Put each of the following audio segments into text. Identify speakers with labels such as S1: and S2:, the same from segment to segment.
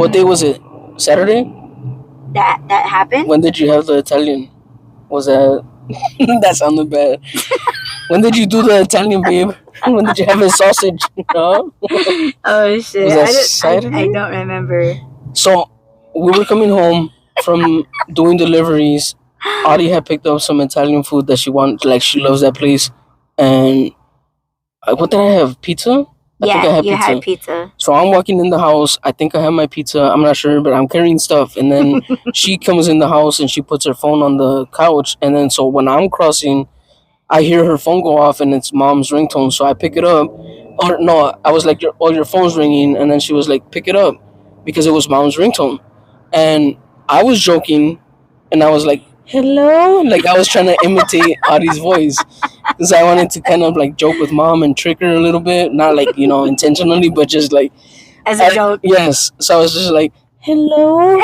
S1: What day was it? Saturday?
S2: That happened?
S1: When did you have the Italian? Was that... that sounded bad. When did you do the Italian, babe? When did you have a sausage? No?
S2: Oh, shit.
S1: Was that Saturday?
S2: I don't remember.
S1: So, we were coming home from doing deliveries. Audie had picked up some Italian food that she wanted. Like, she loves that place. And what did I have? Pizza? I think I
S2: had pizza.
S1: So I'm walking in the house. I think I have my pizza. I'm not sure, but I'm carrying stuff. And then she comes in the house and she puts her phone on the couch. And then so when I'm crossing, I hear her phone go off and it's mom's ringtone. So I pick it up. Or no, I was like, your phone's ringing. And then she was like, pick it up because it was mom's ringtone. And I was joking and I was like, hello? Like I was trying to imitate Audie's voice because I wanted to kind of like joke with mom and trick her a little bit. Not like, intentionally, but just like.
S2: As a joke?
S1: Yes. So I was just like, hello?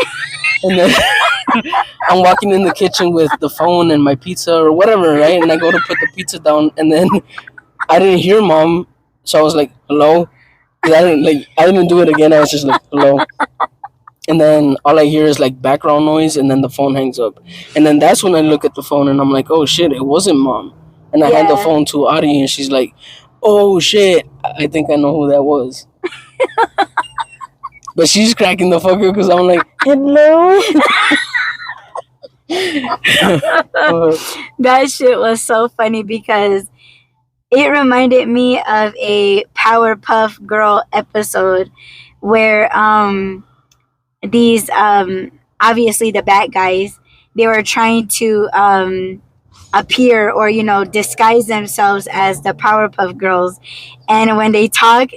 S1: And then I'm walking in the kitchen with the phone and my pizza or whatever, right? And I go to put the pizza down and then I didn't hear mom. So I was like, hello? I didn't do it again. I was just like, hello? And then all I hear is like background noise and then the phone hangs up. And then that's when I look at the phone and I'm like, oh shit, it wasn't mom. And I hand the phone to Audie and she's like, oh shit, I think I know who that was. But she's cracking the fuck up because I'm like, hello?
S2: That shit was so funny because it reminded me of a Powerpuff Girl episode where these obviously the bad guys, they were trying to appear or disguise themselves as the Powerpuff Girls, and when they talk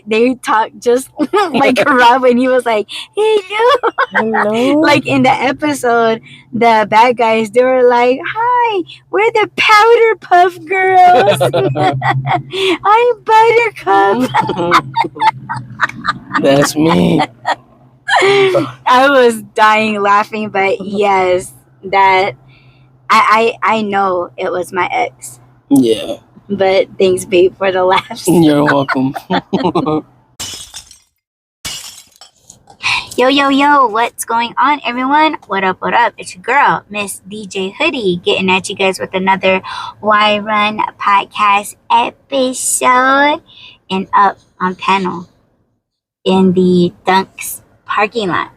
S2: just like Rob when he was like, hello. Like in the episode, the bad guys, they were like, hi, we're the Powderpuff Girls. I'm Buttercup.
S1: That's me.
S2: I was dying laughing, but yes, that I know it was my ex.
S1: Yeah.
S2: But thanks, babe, for the laughs.
S1: You're welcome.
S2: Yo, what's going on, everyone? What up? It's your girl, Miss DJ Hoodie, getting at you guys with another Why Run podcast episode. And up on panel in the Dunks parking lot,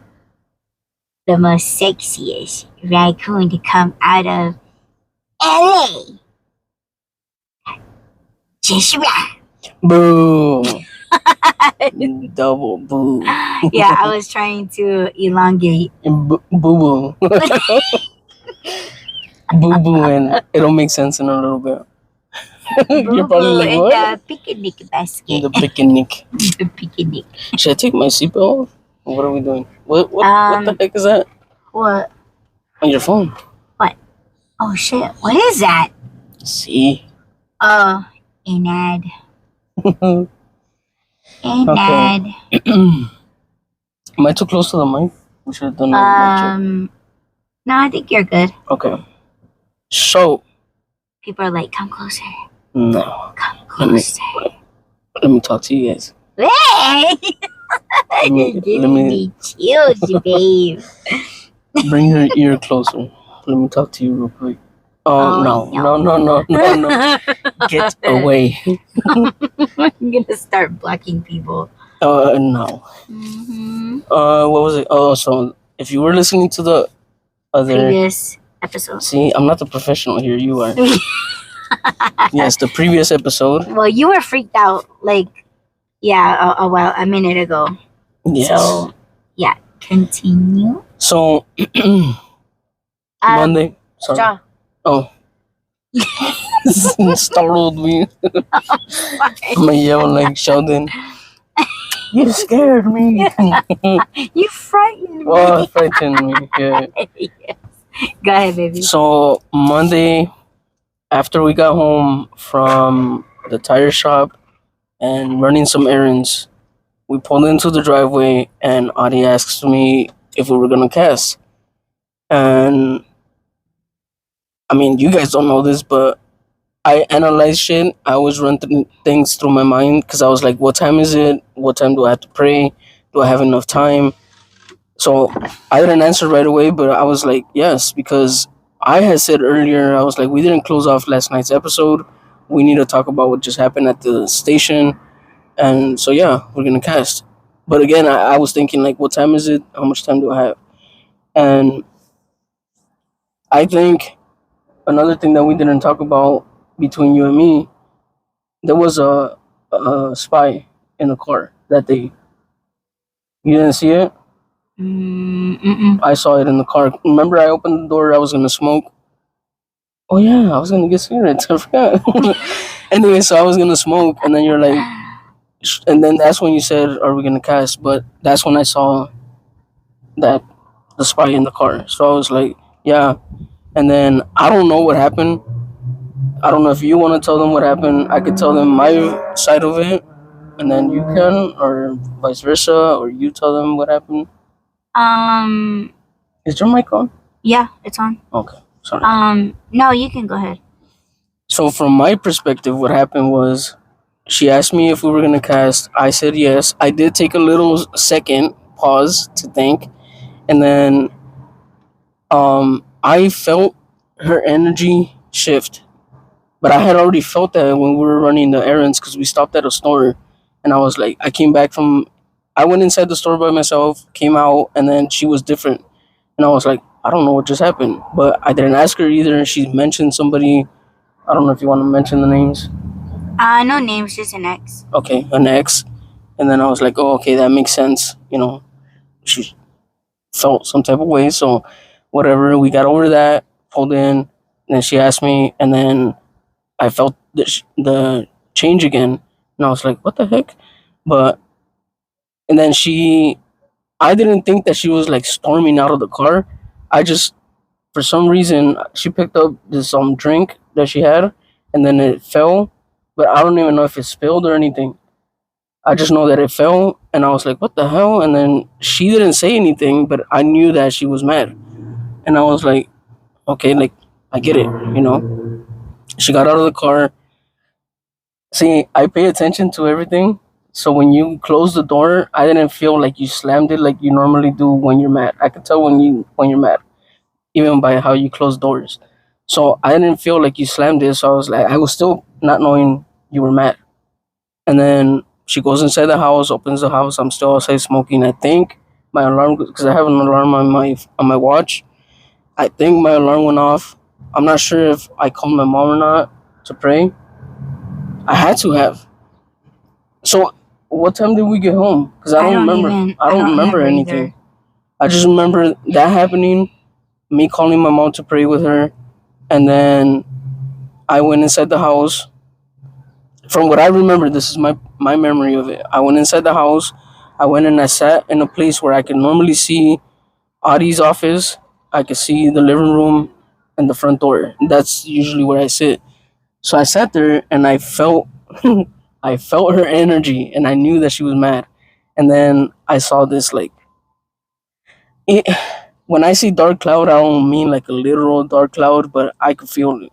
S2: the most sexiest raccoon to come out of LA. Joshua.
S1: Boo. Double boo.
S2: Yeah, I was trying to elongate.
S1: Boo boo. Boo boo, and it'll make sense in a little bit. You're probably like, what?
S2: The picnic basket.
S1: The picnic.
S2: The picnic.
S1: Should I take my seatbelt off? What are we doing? What the heck is that?
S2: What?
S1: On your phone.
S2: What? Oh shit! What is that?
S1: See.
S2: Oh, an ad. An ad.
S1: Am I too close to the mic? We should have done that.
S2: No, I think you're good.
S1: Okay. So.
S2: People are like, come closer.
S1: No.
S2: Come closer.
S1: Let me talk to you guys.
S2: Hey! Let me chills, babe.
S1: Bring your ear closer. Let me talk to you real quick. Oh, no. Get away.
S2: I'm gonna start blocking people.
S1: No.
S2: Mm-hmm.
S1: What was it? Oh, so if you were listening to the other
S2: previous episode.
S1: See, I'm not the professional here. You are. Yes, the previous episode.
S2: Well, you were freaked out, like, a minute ago.
S1: Yes.
S2: So, yeah, continue.
S1: So, Monday. Sorry.
S2: Straw.
S1: Oh. Startled me. I'm gonna yell like Sheldon. You scared me.
S2: You frightened me.
S1: Oh, frightened me. Yeah.
S2: Yes. Go ahead, baby.
S1: So Monday, after we got home from the tire shop and running some errands, we pulled into the driveway and Audie asked me if we were gonna cast. And I mean, you guys don't know this, but I analyze shit. I always run things through my mind because I was like, what time is it? What time do I have to pray? Do I have enough time? So I didn't answer right away, but I was like, yes, because I had said earlier, I was like, we didn't close off last night's episode. We need to talk about what just happened at the station. And so, yeah, we're going to cast. But again, I was thinking, like, what time is it? How much time do I have? And I think another thing that we didn't talk about between you and me, there was a spy in the car that day. You didn't see it?
S2: Mm-mm.
S1: I saw it in the car. Remember, I opened the door. I was gonna smoke. Oh yeah, I was gonna get cigarettes. I forgot. Anyway, so I was gonna smoke, and then you're like, and then that's when you said, "Are we gonna cast?" But that's when I saw that the spy in the car. So I was like, "Yeah." And then I don't know what happened. I don't know if you want to tell them what happened. I could tell them my side of it, and then you can, or vice versa, or you tell them what happened.
S2: Um.
S1: Is your mic on?
S2: Yeah, it's on.
S1: Okay, sorry.
S2: No, you can go ahead.
S1: So from my perspective, what happened was she asked me if we were gonna cast. I said yes. I did take a little second pause to think, and then I felt her energy shift. But I had already felt that when we were running the errands because we stopped at a store, and I was like, I came back from, I went inside the store by myself, came out, and then she was different, and I was like, I don't know what just happened, but I didn't ask her either. She mentioned somebody. I don't know if you want to mention the names.
S2: No names, just an ex.
S1: Okay, an ex, and then I was like, oh, okay, that makes sense. You know, she felt some type of way, so whatever. We got over that, pulled in, and then she asked me, and then I felt the change again, and I was like, "What the heck?" But and then I didn't think that she was like storming out of the car. I just, for some reason, she picked up this drink that she had, and then it fell. But I don't even know if it spilled or anything. I just know that it fell, and I was like, "What the hell?" And then she didn't say anything, but I knew that she was mad, and I was like, "Okay, like I get it, you know." She got out of the car. See, I pay attention to everything. So when you close the door, I didn't feel like you slammed it like you normally do when you're mad. I could tell when you're mad, even by how you close doors. So I didn't feel like you slammed it. So I was still not knowing you were mad. And then she goes inside the house, opens the house. I'm still outside smoking. I think my alarm, because I have an alarm on my watch. I think my alarm went off. I'm not sure if I called my mom or not to pray. I had to have. So, what time did we get home? Because I don't remember. I don't remember anything.
S2: Either.
S1: I just remember that happening, me calling my mom to pray with her, and then I went inside the house. From what I remember, this is my memory of it. I went inside the house. I went and I sat in a place where I could normally see Audie's office. I could see the living room and the front door. That's usually where I sit. So I sat there and I felt I felt her energy and I knew that she was mad. And then I saw this like it, when I say dark cloud, I don't mean like a literal dark cloud, but I could feel it.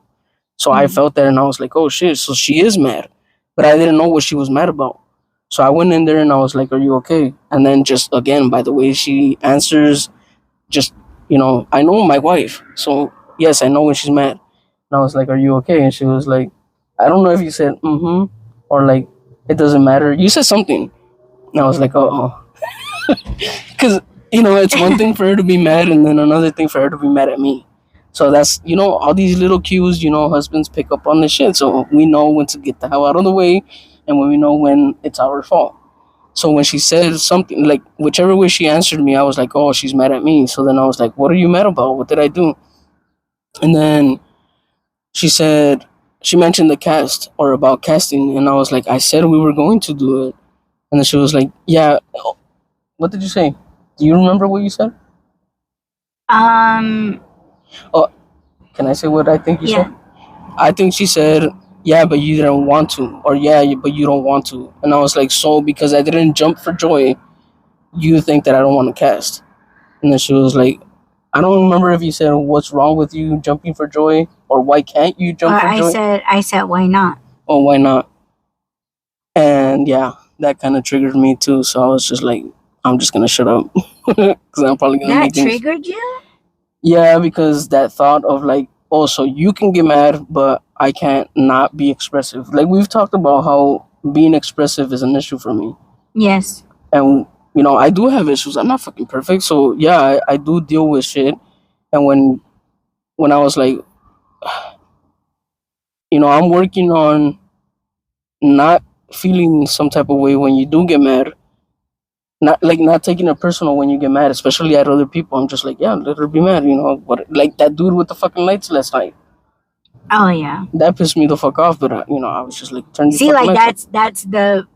S1: So I felt that and I was like, oh shit, so she is mad. But I didn't know what she was mad about. So I went in there and I was like, are you okay? And then just again, by the way she answers, just, I know my wife. So yes, I know when she's mad. And I was like, are you okay? And she was like, I don't know if you said mm-hmm or like it doesn't matter. You said something. And I was like, oh. Because, it's one thing for her to be mad and then another thing for her to be mad at me. So that's, all these little cues, husbands pick up on this shit. So we know when to get the hell out of the way and when we know when it's our fault. So when she said something, like whichever way she answered me, I was like, oh, she's mad at me. So then I was like, what are you mad about? What did I do? And then she said, she mentioned the cast or about casting. And I was like, I said we were going to do it. And then she was like, yeah. What did you say? Do you remember what you said? Oh, can I say what I think you said? I think she said, yeah, but you didn't want to. Or yeah, but you don't want to. And I was like, so because I didn't jump for joy, you think that I don't want to cast. And then she was like, I don't remember if you said what's wrong with you jumping for joy or why can't you jump for joy?
S2: I said why not?
S1: Oh, why not? And yeah, that kind of triggered me too. So I was just like, I'm just gonna shut up because I'm probably gonna
S2: That
S1: make things.
S2: triggered you?
S1: Yeah, because that thought of like, oh, so you can get mad, but I can't not be expressive. Like we've talked about how being expressive is an issue for me,
S2: Yes.
S1: and I do have issues. I'm not fucking perfect, so yeah, I do deal with shit. And when I was like, I'm working on not feeling some type of way when you do get mad, not taking it personal when you get mad, especially at other people. I'm just like, yeah, let her be mad. What, like that dude with the fucking lights last night.
S2: Oh yeah.
S1: That pissed me the fuck off. But I was just like, turn your
S2: See,
S1: fucking
S2: like
S1: lights off.
S2: that's the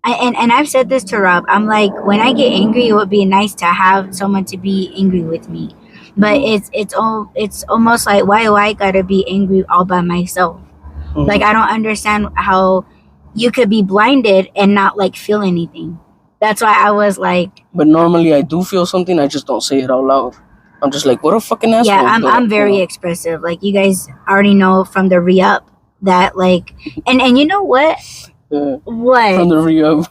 S2: and I've said this to Rob. I'm like, when I get angry, it would be nice to have someone to be angry with me. But it's almost like, why do I gotta be angry all by myself? Like, I don't understand how you could be blinded and not like feel anything. That's why I was like,
S1: But normally I do feel something. I just don't say it out loud. I'm just like, what a fucking asshole.
S2: yeah, I'm very expressive. Like, you guys already know from the re-up that, like, and you know what? What?
S1: From the re-up.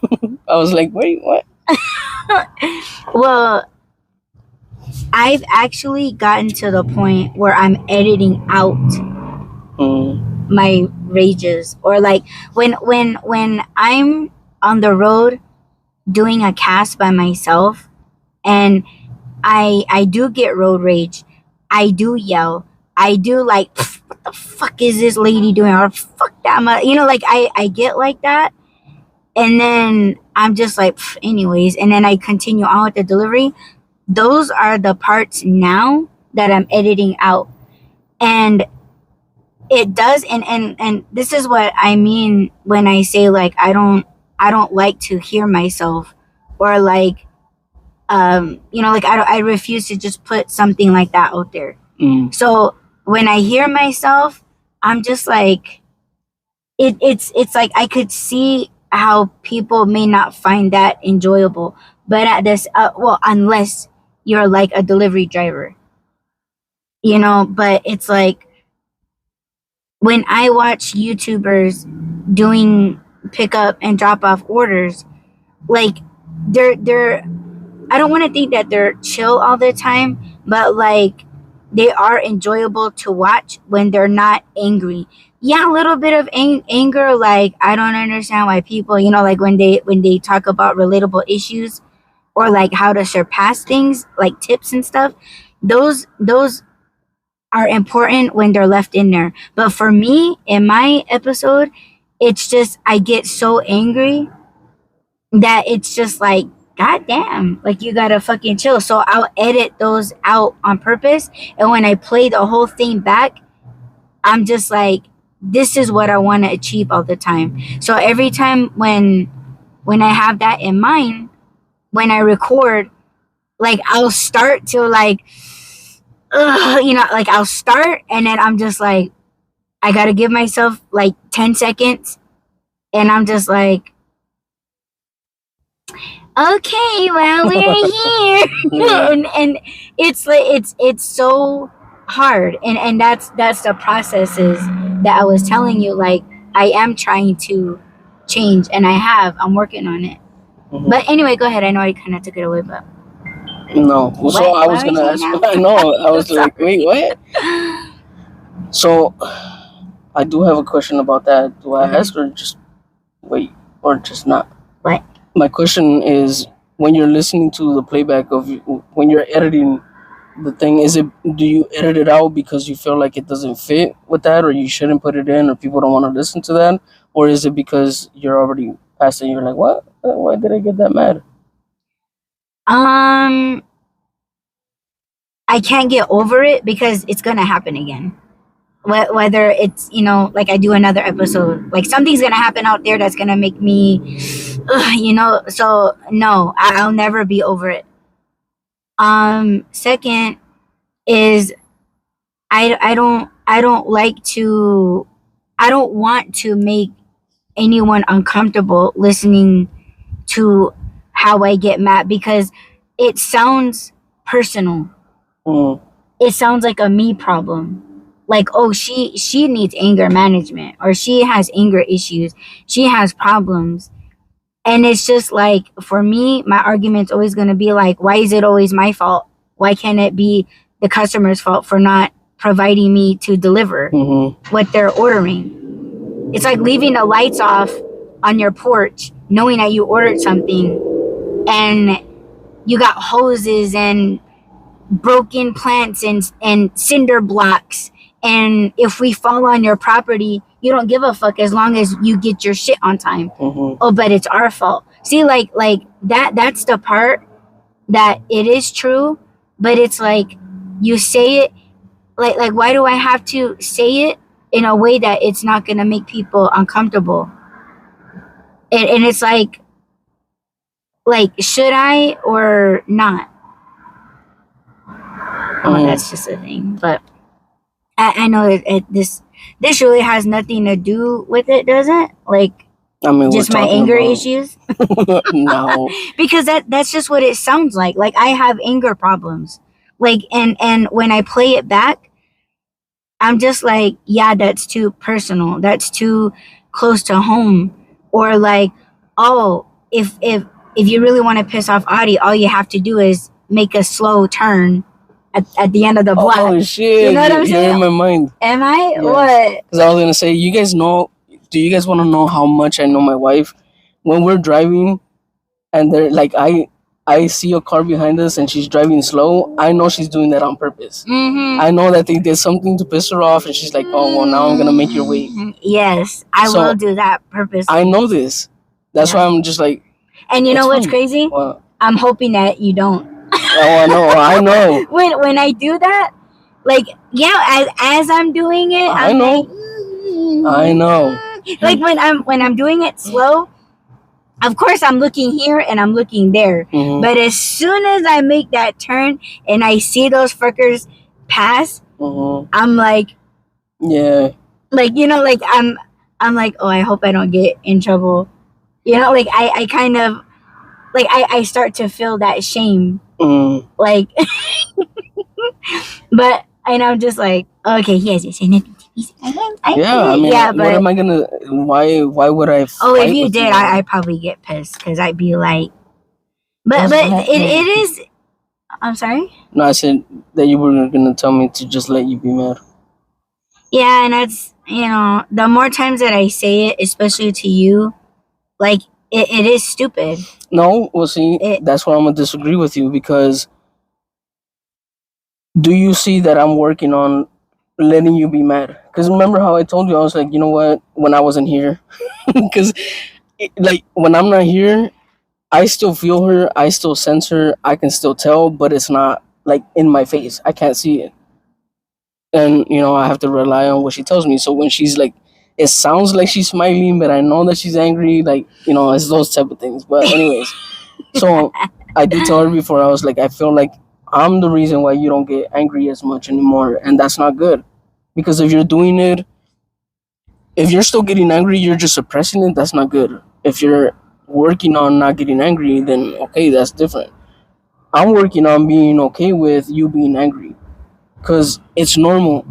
S1: I was like, wait, what?
S2: Well, I've actually gotten to the point where I'm editing out my rages, or like when I'm on the road doing a cast by myself, and I do get road rage. I do yell. I do like, what the fuck is this lady doing? Or fuck that, like I get like that, and then I'm just like, anyways, and then I continue on with the delivery. Those are the parts now that I'm editing out, and it does, and this is what I mean when I say, like, I don't like to hear myself, or like, like, I refuse to just put something like that out there. So when I hear myself, I'm just like, it's like I could see how people may not find that enjoyable, but at this, well, unless you're like a delivery driver, but it's like, when I watch YouTubers doing pickup and drop off orders, like, they're I don't want to think that they're chill all the time, but like, they are enjoyable to watch when they're not angry. Yeah, a little bit of anger, like, I don't understand why people, like, when they talk about relatable issues, or like how to surpass things, like tips and stuff, those are important when they're left in there. But for me, in my episode, it's just, I get so angry that it's just like, god damn, like, you gotta fucking chill. So I'll edit those out on purpose, and when I play the whole thing back, I'm just like, this is what I want to achieve all the time. So every time when I have that in mind, when I record, like, I'll start to like, like, I'll start, and then I'm just like, I gotta give myself like 10 seconds, and I'm just like, okay, well, we're here. and it's like, it's so hard, and that's the processes that I was telling you, like, I am trying to change, and I'm working on it. But anyway, go ahead. I know I kind of took it away, but
S1: no. So I was gonna ask. I know. I was like, wait, what? So I do have a question about that. Do I ask, or just wait, or just not?
S2: What?
S1: My question is, when you're listening to the playback of, when you're editing the thing, do you edit it out because you feel like it doesn't fit with that, or you shouldn't put it in, or people don't want to listen to that, or is it because you're already past it and you're like, what? Why did I get that mad?
S2: I can't get over it because it's gonna happen again. Whether it's, like, I do another episode, like, something's gonna happen out there that's gonna make me, so no, I'll never be over it. Second is, I don't like to, I don't want to make anyone uncomfortable listening to how I get mad, because it sounds personal. It sounds like a me problem. Like, oh, she needs anger management, or she has anger issues, she has problems. And it's just like, for me, my argument's always going to be like, why is it always my fault? Why can't it be the customer's fault for not providing me to deliver what they're ordering? It's like leaving the lights off on your porch, knowing that you ordered something, and you got hoses and broken plants and cinder blocks. And if we fall on your property, you don't give a fuck as long as you get your shit on time. Oh, but it's our fault. See, like that's the part that it is true, but it's like you say it like why do I have to say it in a way that it's not gonna make people uncomfortable? And it's like should I or not? Oh, that's just a thing. But I know this really has nothing to do with it, does it? Like, I mean, just my anger issues?
S1: No.
S2: Because that's just what it sounds like. Like, I have anger problems. Like, and when I play it back, I'm just like, yeah, that's too personal. That's too close to home. Or like, oh, if you really want to piss off Audie, all you have to do is make a slow turn at the end of the block.
S1: Oh shit!
S2: You know what I'm saying?
S1: You're in my mind.
S2: Am I? Yeah. What?
S1: Because I was gonna say, you guys know? Do you guys want to know how much I know my wife? When we're driving, and they're like, I see a car behind us and she's driving slow. I know she's doing that on purpose. I know that they did something to piss her off, and she's like, oh well, now I'm gonna make your wait.
S2: Yes, I will do that purposely.
S1: I know this. That's why I'm just like.
S2: And you know what's crazy?
S1: What?
S2: I'm hoping that you don't.
S1: Oh, I know.
S2: When I do that, like, yeah, as I'm doing it,
S1: I know.
S2: Like when I'm doing it slow, of course I'm looking here and I'm looking there. But as soon as I make that turn and I see those fuckers pass, I'm like,
S1: yeah,
S2: like, you know, like I'm like, oh, I hope I don't get in trouble. You know, like I kind of like I start to feel that shame. Like, but and I'm just like, okay, he hasn't said nothing to me.
S1: I mean, but what am I gonna? Why would I?
S2: Oh, if you did, I'd probably get pissed because I'd be like, but it is. I'm sorry.
S1: No, I said that you were gonna tell me to just let you be mad.
S2: Yeah, and that's, you know, the more times that I say it, especially to you, like it is stupid.
S1: No, well, see, that's why I'm gonna disagree with you, because do you see that I'm working on letting you be mad? Because remember how I told you, I was like, you know what, when I wasn't here, because like when I'm not here, I still feel her, I still sense her, I can still tell, but it's not like in my face. I can't see it, and you know I have to rely on what she tells me. So when she's like, it sounds like she's smiling, but I know that she's angry. Like, you know, it's those type of things. But anyways, so I did tell her before, I was like, I feel like I'm the reason why you don't get angry as much anymore. And that's not good. Because if you're doing it, if you're still getting angry, you're just suppressing it. That's not good. If you're working on not getting angry, then okay, that's different. I'm working on being okay with you being angry. Because it's normal.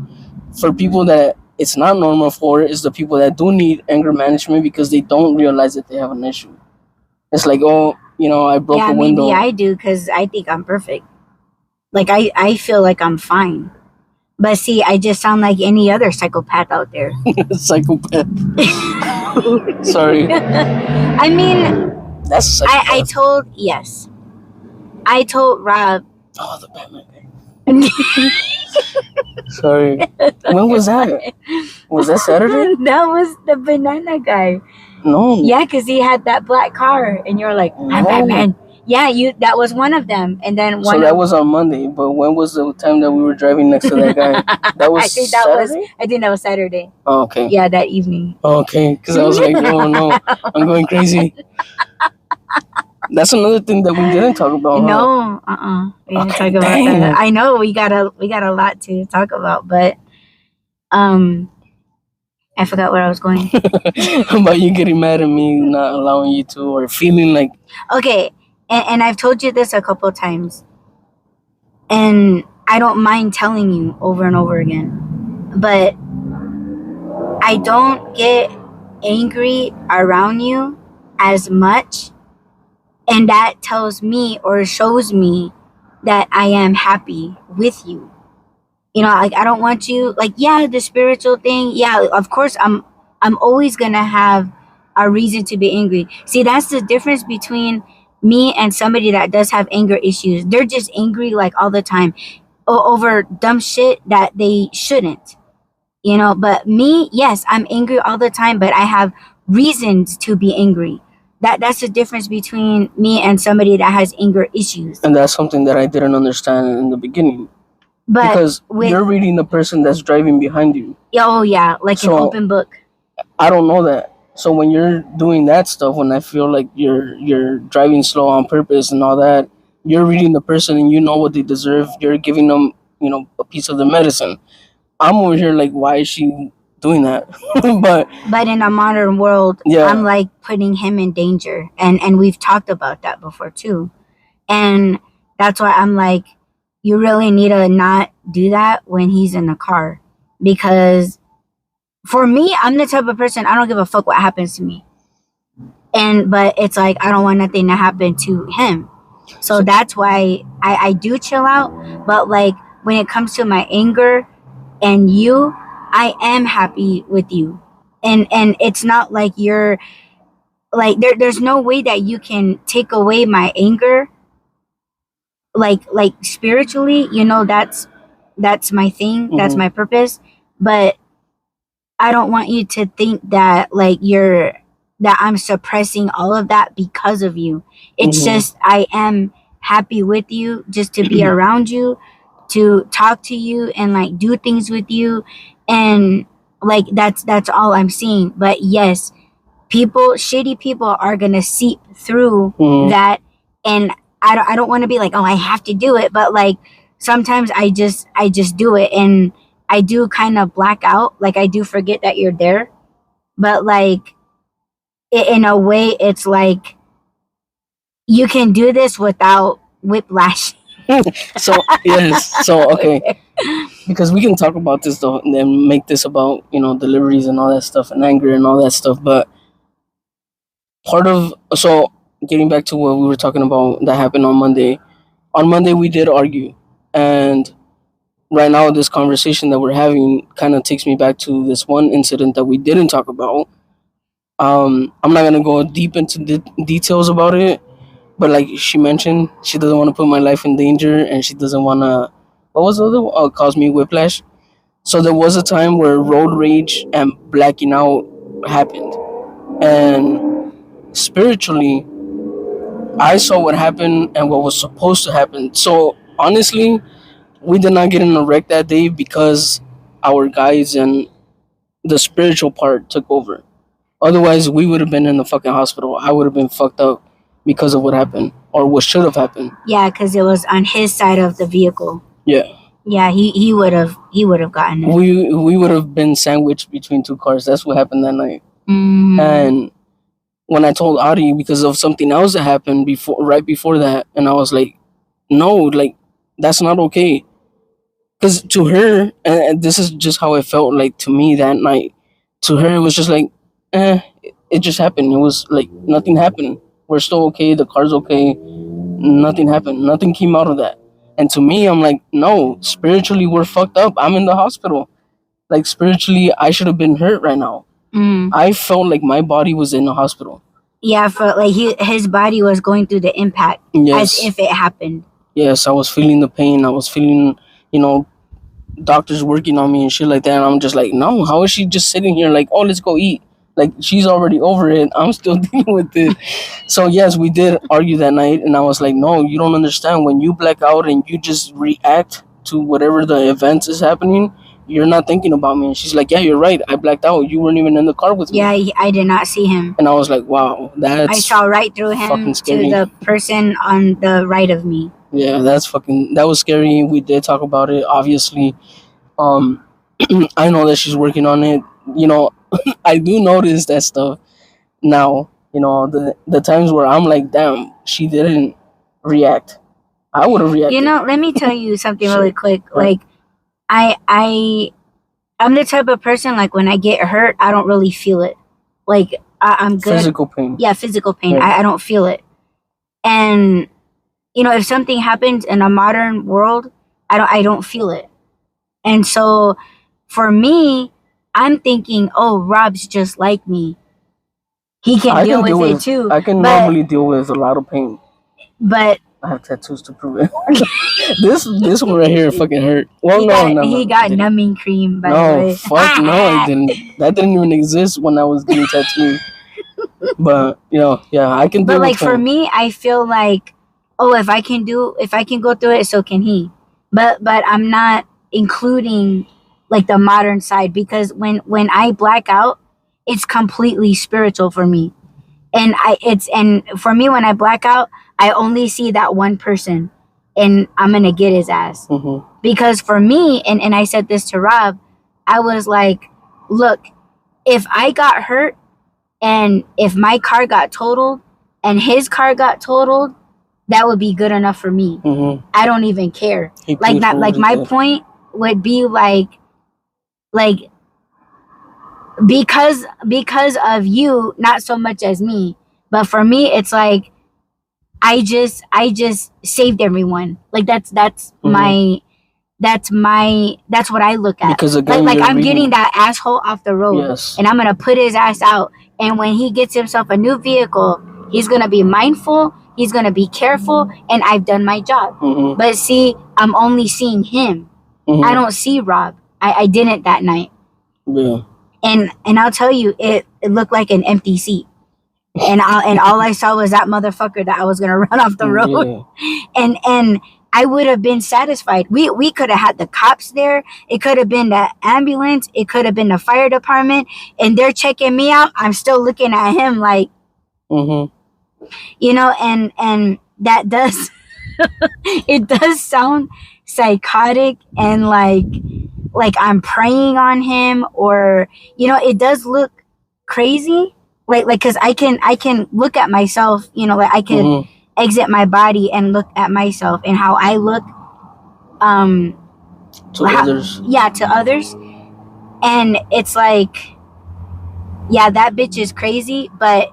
S1: For people that it's not normal for is the people that do need anger management, because they don't realize that they have an issue. It's like, oh, you know, I broke a window.
S2: Maybe I do, because I think I'm perfect. Like, I feel like I'm fine. But see, I just sound like any other psychopath out there.
S1: Psychopath. Sorry.
S2: I mean,
S1: that's psychopath.
S2: I told Rob.
S1: Oh, the Batman guy. Sorry. When was that? Was that Saturday?
S2: That was the banana guy.
S1: No.
S2: Yeah, because he had that black car, and you're like, I'm Batman. Yeah, that was one of them, and then one.
S1: So that was on Monday, but when was the time that we were driving next to that guy? That was Saturday?
S2: I think that was Saturday.
S1: Oh, okay.
S2: Yeah, that evening.
S1: Okay, because I was like, oh no, I'm going crazy. That's another thing that we didn't talk about.
S2: No, we didn't talk about that. I know we got a lot to talk about, but I forgot where I was going.
S1: About you getting mad at me, not allowing you to, or feeling like.
S2: Okay, and I've told you this a couple of times, and I don't mind telling you over and over again, but I don't get angry around you as much, and that tells me or shows me that I am happy with you. You know, like I don't want you, like, yeah, the spiritual thing, yeah, of course I'm always gonna have a reason to be angry. See, that's the difference between me and somebody that does have anger issues. They're just angry like all the time over dumb shit that they shouldn't. You know, but me, yes, I'm angry all the time, but I have reasons to be angry. That's the difference between me and somebody that has anger issues.
S1: And that's something that I didn't understand in the beginning.
S2: But
S1: because you're reading the person that's driving behind you.
S2: Oh yeah, like an open book.
S1: I don't know that. So when you're doing that stuff, when I feel like you're driving slow on purpose and all that, you're reading the person and you know what they deserve. You're giving them, a piece of the medicine. I'm over here like, why is she doing that? but
S2: in a modern world,
S1: yeah.
S2: I'm like putting him in danger, and we've talked about that before too, and that's why I'm like, you really need to not do that when he's in the car, because for me, I'm the type of person, I don't give a fuck what happens to me, but it's like I don't want nothing to happen to him, so that's why I do chill out. But like when it comes to my anger and you, I am happy with you, and it's not like you're like there's no way that you can take away my anger, like spiritually, that's my thing. Mm-hmm. That's my purpose. But I don't want you to think that like that I'm suppressing all of that because of you. It's mm-hmm. just I am happy with you, just to be around you, to talk to you and like do things with you, and like that's all I'm seeing. But yes, shitty people are gonna seep through mm-hmm. that, and I don't want to be like, oh, I have to do it, but like sometimes I just do it, and I do kind of black out, like I do forget that you're there, but like in a way it's like you can do this without whiplash.
S1: So yes, so okay, because we can talk about this though and then make this about deliveries and all that stuff and anger and all that stuff, but so getting back to what we were talking about that happened on Monday we did argue, and right now this conversation that we're having kind of takes me back to this one incident that we didn't talk about. I'm not gonna go deep into the details about it, but like she mentioned, she doesn't want to put my life in danger, and she doesn't want to, what was the other one? Cause me whiplash. So there was a time where road rage and blacking out happened, and spiritually I saw what happened and what was supposed to happen. So honestly, we did not get in a wreck that day because our guys and the spiritual part took over. Otherwise, we would have been in the fucking hospital. I would have been fucked up because of what happened or what should have happened.
S2: Yeah, because it was on his side of the vehicle.
S1: Yeah.
S2: Yeah, he would have gotten it.
S1: We would have been sandwiched between two cars. That's what happened that night.
S2: Mm.
S1: And when I told Adi because of something else that happened right before that, and I was like, no, like that's not okay. Because to her, and this is just how it felt like to me that night. To her, it was just like, it just happened. It was like nothing happened. We're still okay. The car's okay. Nothing happened. Nothing came out of that. And to me, I'm like, no, spiritually, we're fucked up. I'm in the hospital. Like, spiritually, I should have been hurt right now.
S2: Mm.
S1: I felt like my body was in the hospital.
S2: Yeah, for like his body was going through the impact as if it happened.
S1: Yes, I was feeling the pain. I was feeling, doctors working on me and shit like that. And I'm just like, no, how is she just sitting here like, oh, let's go eat? Like, she's already over it. I'm still dealing with it. So, yes, we did argue that night. And I was like, no, you don't understand. When you black out and you just react to whatever the event is happening, you're not thinking about me. And she's like, yeah, you're right. I blacked out. You weren't even in the car with me.
S2: Yeah, I did not see him.
S1: And I was like, wow, I
S2: saw right through him to the person on the right of me.
S1: Yeah, that was scary. We did talk about it, obviously. I know that she's working on it. I do notice that stuff now. The times where I'm like, damn, she didn't react. I would have reacted.
S2: Let me tell you something really quick. Like, I'm the type of person, like, when I get hurt, I don't really feel it. Like, I'm good.
S1: Physical pain.
S2: Yeah, physical pain.
S1: Right.
S2: I don't feel it. And if something happens in a modern world, I don't feel it. And so for me, I'm thinking, oh, Rob's just like me. He can deal with it too.
S1: I can normally deal with a lot of pain.
S2: But
S1: I have tattoos to prove it. this one right here fucking hurt. Well,
S2: he got numbing cream, by the way.
S1: Fuck no, I didn't. That didn't even exist when I was getting tattooed. But yeah, I can.
S2: But like for me, I feel like, oh, if I can go through it, so can he. But I'm not including like the modern side, because when I black out, it's completely spiritual for me. And for me, when I black out, I only see that one person, and I'm gonna get his ass.
S1: Mm-hmm.
S2: Because for me, and I said this to Rob, I was like, look, if I got hurt and if my car got totaled and his car got totaled, that would be good enough for me.
S1: Mm-hmm.
S2: I don't even care. Like that. Like my point would be like because of you, not so much as me, but for me, it's like I just saved everyone. Like that's
S1: mm-hmm.
S2: that's what I look at.
S1: Because again,
S2: like I'm getting that asshole off the road,
S1: yes.
S2: And I'm gonna put his ass out. And when he gets himself a new vehicle, he's gonna be mindful. He's gonna be careful, and I've done my job.
S1: Mm-hmm.
S2: But see, I'm only seeing him.
S1: Mm-hmm.
S2: I don't see Rob. I didn't that night.
S1: Yeah.
S2: And I'll tell you, it looked like an empty seat. And all I saw was that motherfucker that I was gonna run off the road. Yeah. And I would have been satisfied. We could have had the cops there. It could have been the ambulance. It could have been the fire department. And they're checking me out. I'm still looking at him like,
S1: mm-hmm.
S2: And that does, it does sound psychotic and like I'm preying on him, or, it does look crazy. Like, cause I can look at myself, like I can mm-hmm. exit my body and look at myself and how I look,
S1: others.
S2: Yeah, to others. And it's like, yeah, that bitch is crazy, but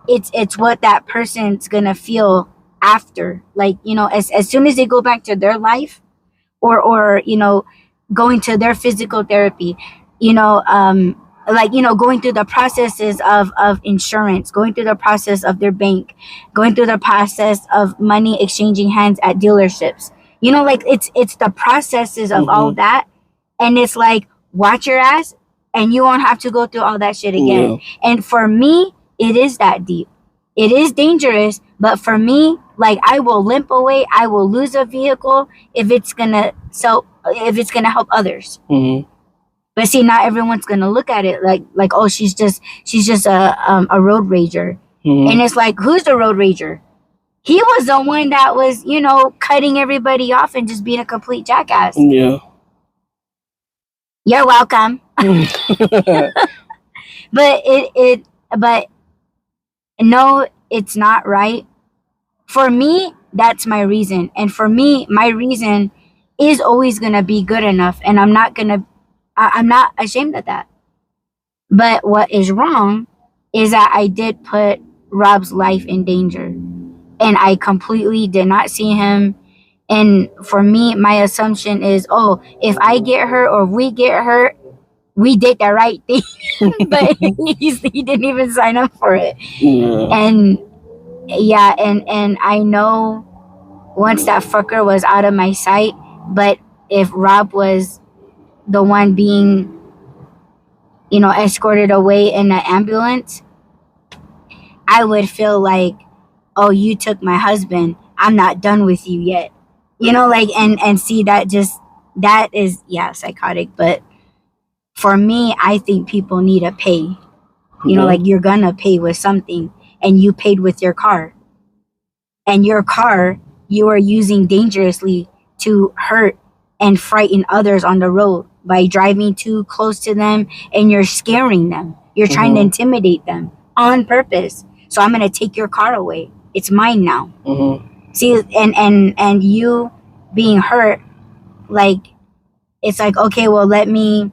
S2: it's what that person's gonna feel after. Like, as soon as they go back to their life or going to their physical therapy, going through the processes of insurance, going through the process of their bank, going through the process of money exchanging hands at dealerships. It's the processes of mm-hmm. all that. And it's like, watch your ass and you won't have to go through all that shit again. Yeah. And for me, it is that deep. It is dangerous, but for me, like, I will limp away. I will lose a vehicle if it's gonna help others.
S1: Mm-hmm.
S2: But see, not everyone's gonna look at it like oh, she's just a road rager. Mm-hmm. And it's like, who's the road rager? He was the one that was, cutting everybody off and just being a complete jackass.
S1: Yeah.
S2: You're welcome. But no, it's not right. For me, that's my reason. And for me, my reason is always gonna be good enough, and I'm not ashamed of that. But what is wrong is that I did put Rob's life in danger, and I completely did not see him. And for me, my assumption is, oh, if I get hurt or if we get hurt, we did the right thing. But he didn't even sign up for it.
S1: Yeah.
S2: And yeah, and I know once that fucker was out of my sight, but if Rob was the one being, escorted away in an ambulance, I would feel like, oh, you took my husband. I'm not done with you yet. And see, that is, yeah, psychotic. But for me, I think people need to pay. Like, you're gonna pay with something, and you paid with your car. And your car, you are using dangerously to hurt and frighten others on the road by driving too close to them, and you're scaring them. You're trying to intimidate them on purpose. So I'm gonna take your car away. It's mine now.
S1: Mm-hmm.
S2: See, and you being hurt, like, it's like, okay, well, let me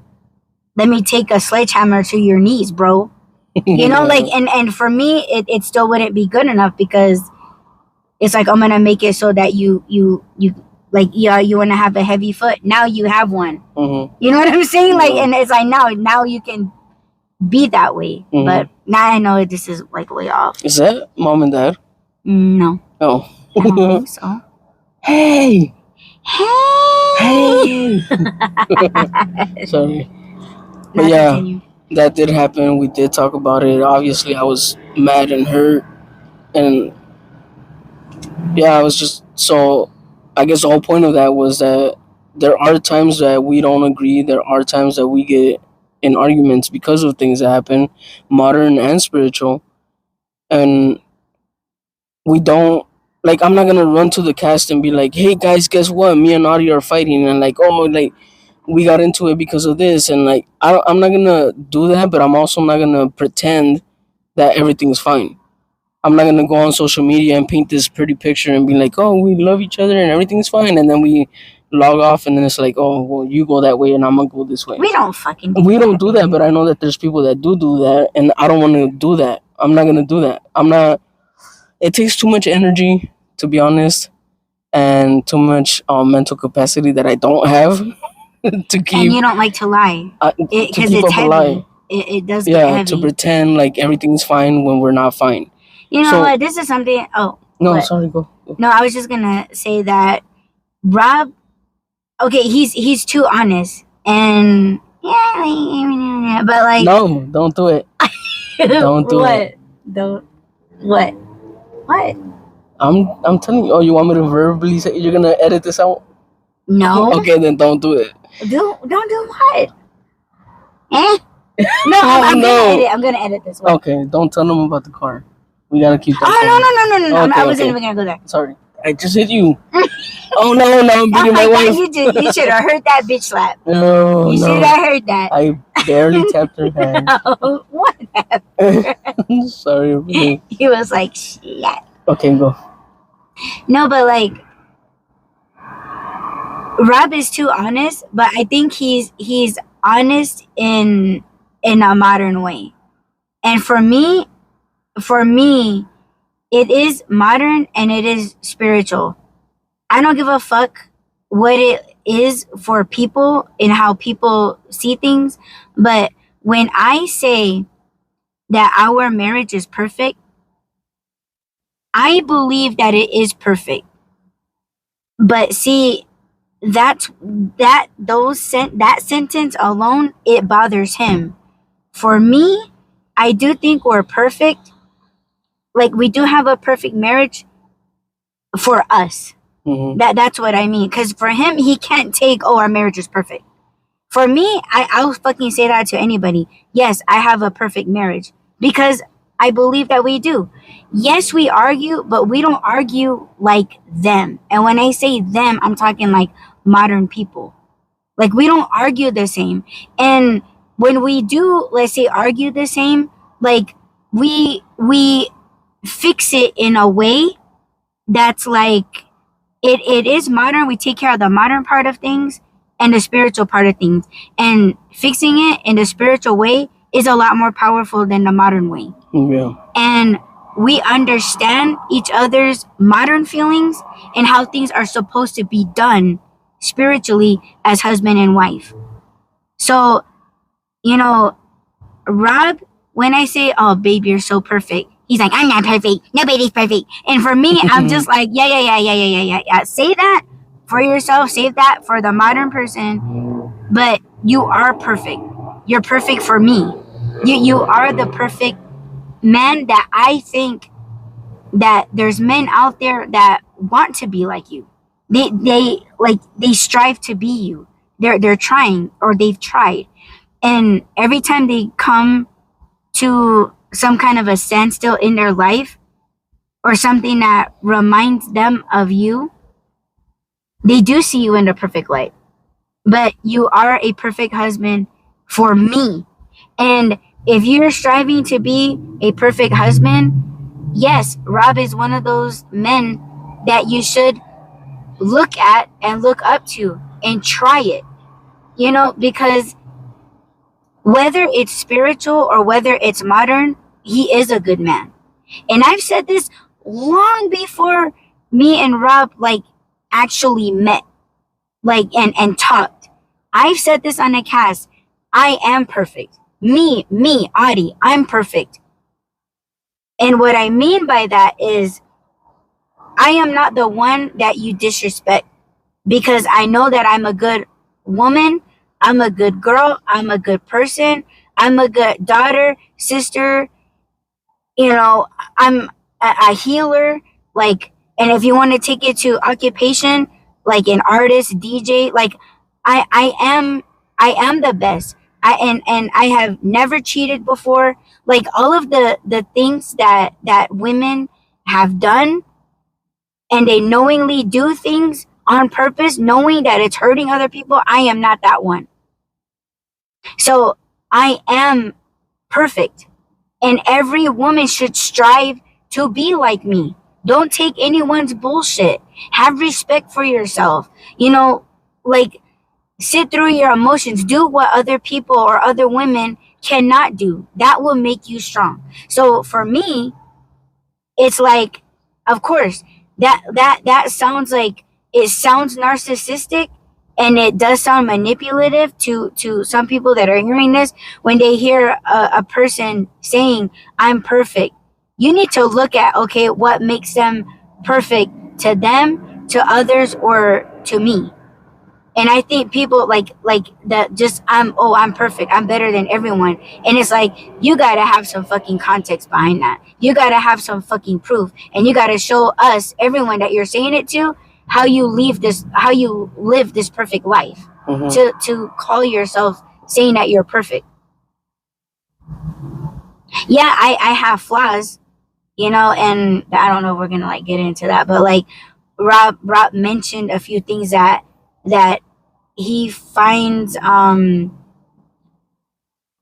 S2: take a sledgehammer to your knees, bro. You know, like, and for me, it still wouldn't be good enough because it's like I'm gonna make it so that you like, yeah, you want to have a heavy foot. Now you have one.
S1: Mm-hmm.
S2: You know what I'm saying? Like, and it's like now you can be that way.
S1: Mm-hmm.
S2: But now I know this is like way off.
S1: Is that mom and dad?
S2: No,
S1: Oh.
S2: I don't think so.
S1: Hey.
S2: Hey.
S1: Sorry.
S2: Now
S1: But yeah,
S2: continue.
S1: that did happen. We did talk about it. Obviously, I was mad and hurt, and yeah, I was just so. I guess the whole point of that was that there are times that we don't agree. There are times that we get in arguments because of things that happen, modern and spiritual, and we don't. Like, I'm not gonna run to the cast and be like, "Hey guys, guess what? Me and Audie are fighting," and like, "Oh, like we got into it because of this," and like, I'm not gonna do that, but I'm also not gonna pretend that everything's fine. I'm not gonna go on social media and paint this pretty picture and be like, "Oh, we love each other and everything's fine," and then we log off and then it's like, "Oh, well, you go that way and I'm gonna go this way."
S2: We don't fucking
S1: We don't do that, but I know that there's people that do that, and I don't want to do that. I'm not gonna do that. I'm not. It takes too much energy, to be honest, and too much mental capacity that I don't have to keep.
S2: And you don't like to lie because it's heavy. It does get heavy.
S1: To pretend like everything's fine when we're not fine.
S2: You know what? This is something. Oh
S1: no, sorry, go.
S2: No, I was just gonna say that Rob. Okay, he's too honest, and yeah, but like,
S1: no, don't do it. Don't do it.
S2: Don't what? What?
S1: I'm telling you. Oh, you want me to verbally say you're gonna edit this out?
S2: No.
S1: Okay, then don't do it.
S2: Don't do what? Eh? No, I'm gonna edit this one.
S1: Okay, don't tell them about the car. We gotta keep that.
S2: Oh no! Okay, I wasn't even gonna go there.
S1: Sorry, I just hit you. Oh no, I'm beating my wife.
S2: You should have heard that bitch slap.
S1: No,
S2: you should have heard that.
S1: I barely tapped her hand.
S2: No, what happened?
S1: Sorry.
S2: He was like, shit.
S1: Okay, go.
S2: No, but like, Rob is too honest, but I think he's honest in a modern way. And for me, it is modern and it is spiritual. I don't give a fuck what it is for people and how people see things. But when I say that our marriage is perfect, I believe that it is perfect. But see, that sentence alone, it bothers him. For me, I do think we're perfect. Like, we do have a perfect marriage for us. Mm-hmm. That's what I mean. Because for him, he can't take, our marriage is perfect. For me, I'll fucking say that to anybody. Yes, I have a perfect marriage. Because I believe that we do. Yes, we argue, but we don't argue like them. And when I say them, I'm talking like modern people. Like, we don't argue the same. And when we do, let's say, argue the same, like, we fix it in a way that's like, it is modern. We take care of the modern part of things and the spiritual part of things. And fixing it in the spiritual way is a lot more powerful than the modern way.
S1: Yeah.
S2: And we understand each other's modern feelings and how things are supposed to be done spiritually as husband and wife. So, Rob, when I say, "Oh, babe, you're so perfect," he's like, "I'm not perfect. Nobody's perfect." And for me, I'm just like, yeah. Say that for yourself. Save that for the modern person. But you are perfect. You're perfect for me. You are the perfect man that I think that there's men out there that want to be like you. They strive to be you. They're trying, or they've tried. And every time they come to some kind of a standstill in their life, or something that reminds them of you, they do see you in the perfect light. But you are a perfect husband for me. And if you're striving to be a perfect husband, yes, Rob is one of those men that you should look at and look up to and try it. Because Whether it's spiritual or whether it's modern, he is a good man. And I've said this long before me and Rob like actually met, like and talked. I've said this on a cast. I am perfect. Me, Adi, I'm perfect. And what I mean by that is I am not the one that you disrespect, because I know that I'm a good woman, I'm a good girl, I'm a good person, I'm a good daughter, sister, you know, I'm a healer, like, and if you want to take it to occupation, like an artist, DJ, like I am the best. And I have never cheated before. Like all of the things that women have done, and they knowingly do things on purpose, knowing that it's hurting other people. I am not that one. So I am perfect. And every woman should strive to be like me. Don't take anyone's bullshit. Have respect for yourself. You know, like sit through your emotions. Do what other people or other women cannot do. That will make you strong. So for me, it's like, of course, that sounds like, it sounds narcissistic, and it does sound manipulative to some people that are hearing this. When they hear a person saying I'm perfect, you need to look at, okay, what makes them perfect to them, to others, or to me. And I think people like that, just I'm perfect, I'm better than everyone. And it's like, you gotta have some fucking context behind that. You gotta have some fucking proof, and you gotta show us, everyone that you're saying it to, how you live this perfect life. To call yourself saying that you're perfect. Yeah, I have flaws, and I don't know if we're gonna like get into that, but like Rob mentioned a few things that he finds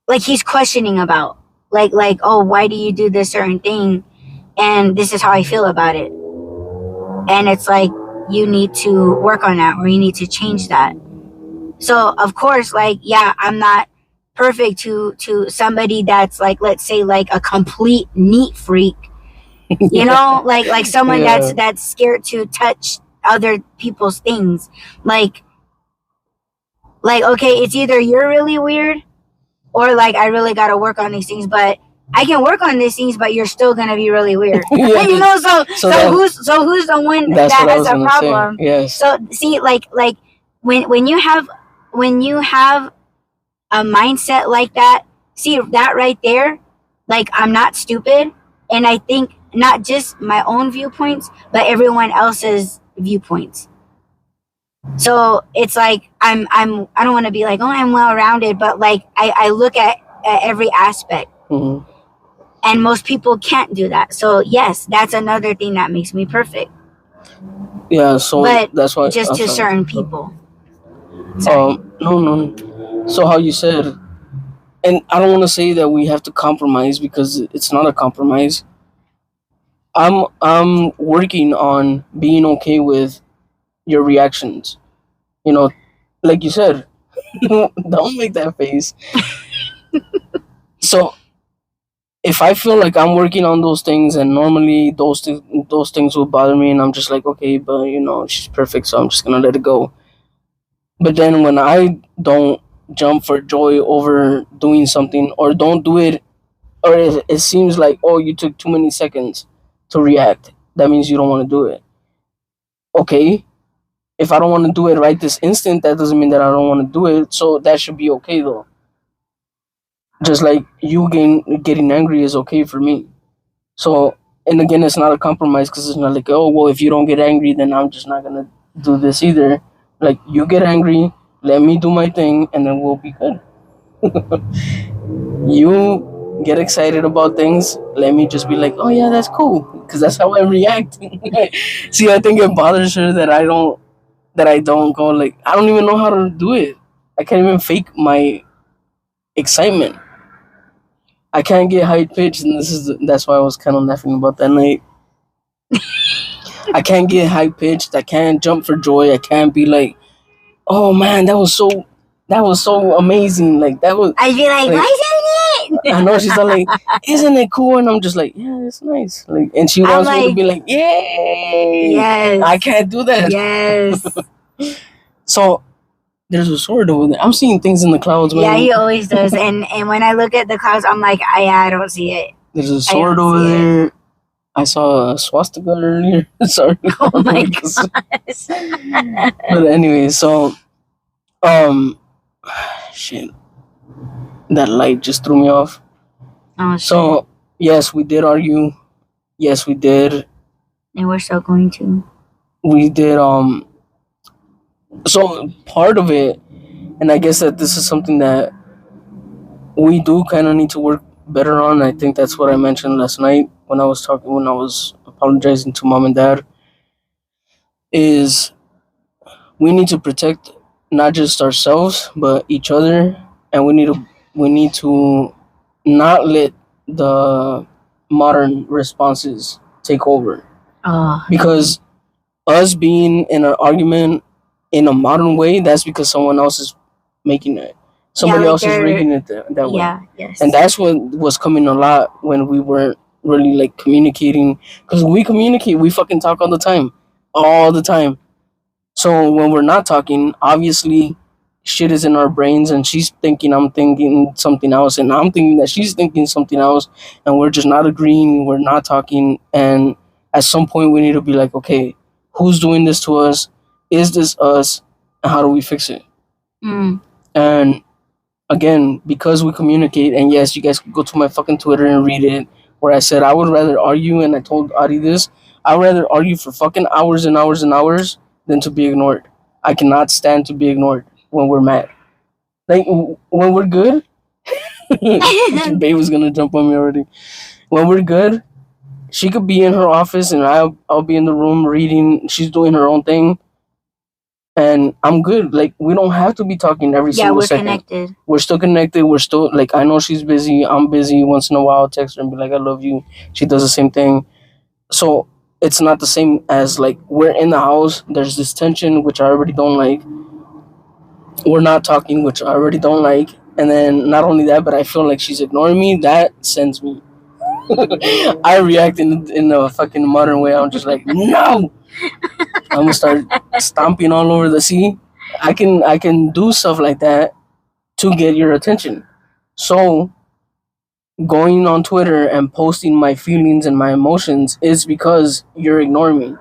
S2: like he's questioning about, like, oh, why do you do this certain thing, and this is how I feel about it. And it's like, you need to work on that, or you need to change that. So of course, like, yeah, I'm not perfect to somebody that's like, let's say, like a complete neat freak, like someone
S1: Yeah.
S2: that's scared to touch other people's things. Like okay, it's either you're really weird, or like I really got to work on these things, but I can work on these things, but you're still gonna be really weird.
S1: Yeah,
S2: So who's the one
S1: that's
S2: that
S1: what I
S2: has
S1: was
S2: a
S1: gonna
S2: problem?
S1: say. Yes.
S2: So see, like when you have a mindset like that, see that right there, like, I'm not stupid, and I think not just my own viewpoints, but everyone else's viewpoints. So it's like, I don't want to be like, oh, I'm well rounded, but like I look at every aspect. And most people can't do that. So yes, that's another thing that makes me perfect.
S1: Yeah, so
S2: But
S1: that's why,
S2: just
S1: I'm
S2: to
S1: sorry.
S2: certain people. Sorry.
S1: No. So how you said, and I don't want to say that we have to compromise, because it's not a compromise. I'm working on being okay with your reactions. Like you said, don't make that face. So if I feel like I'm working on those things, and normally those things will bother me, and I'm just like, okay, but she's perfect, so I'm just gonna let it go. But then when I don't jump for joy over doing something, or don't do it, or it seems like, oh, you took too many seconds to react, that means you don't want to do it. Okay, if I don't want to do it right this instant, that doesn't mean that I don't want to do it. So that should be okay though. Just like you getting angry is okay for me. So, and again, it's not a compromise, because it's not like, oh, well, if you don't get angry, then I'm just not gonna do this either. Like, you get angry, let me do my thing, and then we'll be good. You get excited about things, let me just be like, oh yeah, that's cool, because that's how I react. See, I think it bothers her that I don't go, like, I don't even know how to do it. I can't even fake my excitement. I can't get high pitched, and that's why I was kind of laughing about that night. I can't get high pitched. I can't jump for joy. I can't be like, oh man, that was so that was so amazing. Like that was.
S2: I'd be like, why is it?
S1: I know she's all like, isn't it cool? And I'm just like, yeah, it's nice. Like, and she wants me to be like, yay!
S2: Yes.
S1: I can't do that.
S2: Yes.
S1: So there's a sword over there. I'm seeing things in the clouds, man.
S2: Yeah, he always does. And when I look at the clouds, I'm like, I don't see it.
S1: There's a sword over there. I saw a swastika earlier. Sorry.
S2: Oh my gosh.
S1: But anyway, so shit. That light just threw me off.
S2: Oh shit.
S1: So yes, we did argue. Yes, we did.
S2: And we're still going to.
S1: We did so part of it, and I guess that this is something that we do kind of need to work better on. I think that's what I mentioned last night when I was apologizing to mom and dad, is we need to protect not just ourselves but each other, and we need to not let the modern responses take over. Because us being in an argument in a modern way, that's because someone else is making it. Somebody else is reading it that way.
S2: Yeah, yes.
S1: And that's what was coming a lot when we weren't really like communicating. Because we communicate, we fucking talk all the time. All the time. So when we're not talking, obviously shit is in our brains, and she's thinking I'm thinking something else, and I'm thinking that she's thinking something else, and we're just not agreeing, we're not talking. And at some point we need to be like, okay, who's doing this to us? Is this us? And how do we fix it? And again, because we communicate, and yes, you guys can go to my fucking Twitter and read it, where I said I would rather argue, and I told Adi this, I'd rather argue for fucking hours and hours and hours than to be ignored. I cannot stand to be ignored when we're mad. Like, when we're good, babe was gonna jump on me already. When we're good, she could be in her office and I'll be in the room reading, she's doing her own thing, and I'm good. Like, we don't have to be talking every single second. Yeah, we're connected. We're still connected. We're still, like, I know she's busy. I'm busy. Once in a while, I'll text her and be like, I love you. She does the same thing. So it's not the same as, like, we're in the house. There's this tension, which I already don't like. We're not talking, which I already don't like. And then not only that, but I feel like she's ignoring me. That sends me. I react in a fucking modern way. I'm just like, no! I'm gonna start stomping all over the sea. I can do stuff like that to get your attention. So going on Twitter and posting my feelings and my emotions is because you're ignoring me.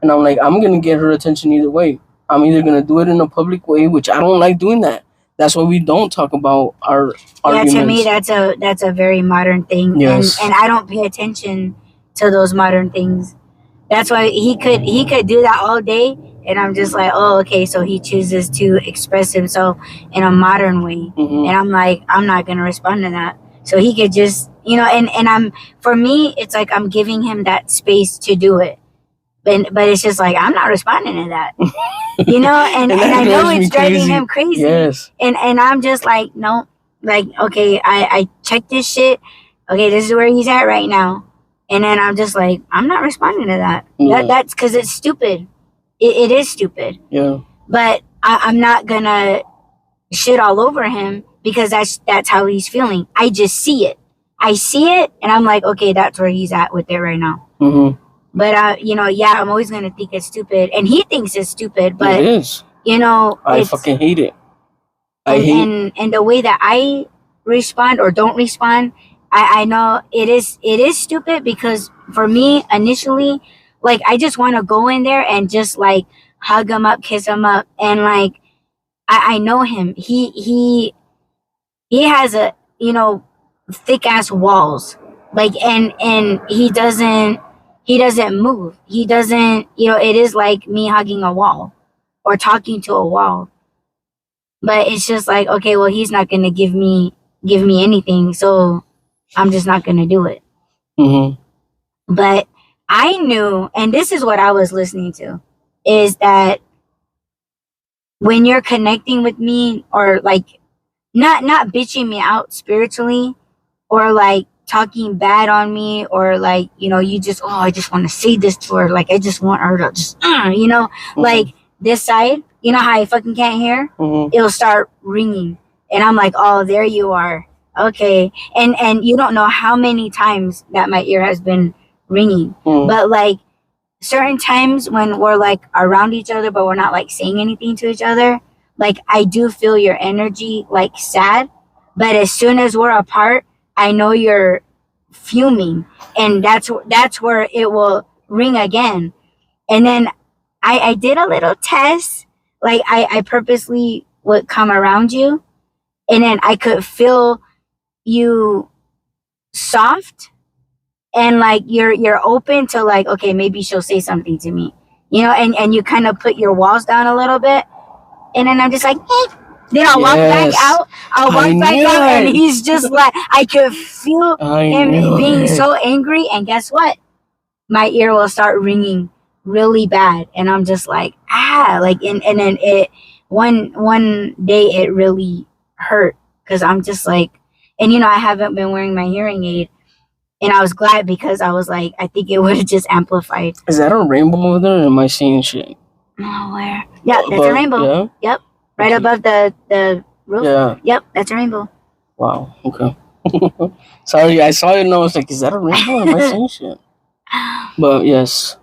S1: And I'm like, I'm gonna get her attention either way. I'm either gonna do it in a public way, which I don't like doing that. That's why we don't talk about our arguments.
S2: Yeah, to me that's a very modern thing. Yes. And I don't pay attention to those modern things. That's why he could do that all day, and I'm just like, oh, okay, so he chooses to express himself in a modern way. And I'm like, I'm not gonna respond to that. So he could just, and for me, it's like I'm giving him that space to do it. But it's just like, I'm not responding to that. And I know it's driving him crazy. Yes. And I'm just like, no, like, okay, I checked this shit. Okay, this is where he's at right now. And then I'm just like, I'm not responding to that. Yeah. That's because it's stupid. It is stupid. Yeah. But I'm not gonna shit all over him because that's how he's feeling. I just see it. I see it, and I'm like, okay, that's where he's at with it right now. But I'm always gonna think it's stupid, and he thinks it's stupid. But
S1: it is. I fucking hate it.
S2: And the way that I respond or don't respond, I know it is stupid because for me initially, like, I just want to go in there and just like hug him up, kiss him up, and like I know him. He has a thick ass walls, like, and he doesn't move. He doesn't, it is like me hugging a wall or talking to a wall. But it's just like, okay, well, he's not gonna give me anything, so I'm just not gonna do it. But I knew, and this is what I was listening to, is that when you're connecting with me, or like not bitching me out spiritually, or like talking bad on me, or like, you just, I just want to say this to her, like I just want her to just like this side, you know how I fucking can't hear?
S1: Mm-hmm.
S2: It'll start ringing. And I'm like, oh, there you are. Okay. And you don't know how many times that my ear has been ringing.
S1: Mm.
S2: But like certain times when we're like around each other, but we're not like saying anything to each other, like I do feel your energy like sad. But as soon as we're apart, I know you're fuming. And that's where it will ring again. And then I did a little test. Like I purposely would come around you, and then I could feel you soft, and like you're open to like, okay, maybe she'll say something to me, you know, and you kind of put your walls down a little bit, and then I'm just like, eh. Then I'll walk back out. I'll walk back out, and he's just like, I could feel him being so angry, and guess what? My ear will start ringing really bad, and I'm just like, like, and then it one day it really hurt because I'm just like, and you know, I haven't been wearing my hearing aid, and I was glad because I was like, I think it would have just amplified.
S1: Is that a rainbow over there, or am I seeing shit?
S2: Oh, where? Yeah, that's a rainbow.
S1: Yeah?
S2: Yep, right above the roof.
S1: Yeah.
S2: Yep, that's a rainbow.
S1: Wow. Okay. Sorry, I saw it and I was like, is that a rainbow, or am I seeing shit? But yes.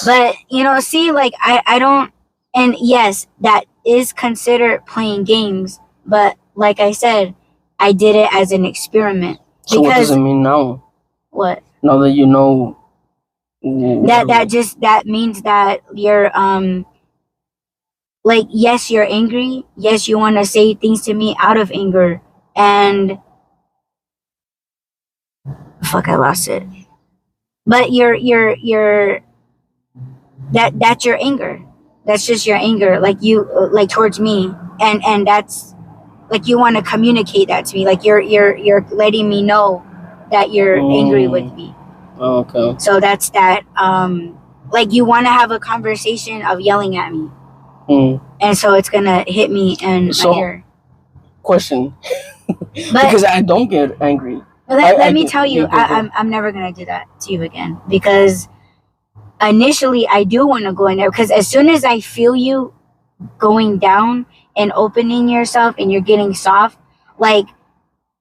S2: But you know, see, like I don't, and yes, that is considered playing games. But like I said, I did it as an experiment.
S1: So what does it mean now?
S2: What?
S1: Now that you know.
S2: That means that you're like, yes, you're angry. Yes, you want to say things to me out of anger, and fuck, I lost it. But that's your anger. That's just your anger, like you, like towards me, and that's like you want to communicate that to me, like you're letting me know that you're angry with me.
S1: Oh, okay.
S2: So that's that. Like you want to have a conversation of yelling at me, and so it's gonna hit me in my ear.
S1: Question, because I don't get angry.
S2: Let me tell you, I'm never gonna do that to you again, because initially I do want to go in there, because as soon as I feel you going down and opening yourself and you're getting soft, like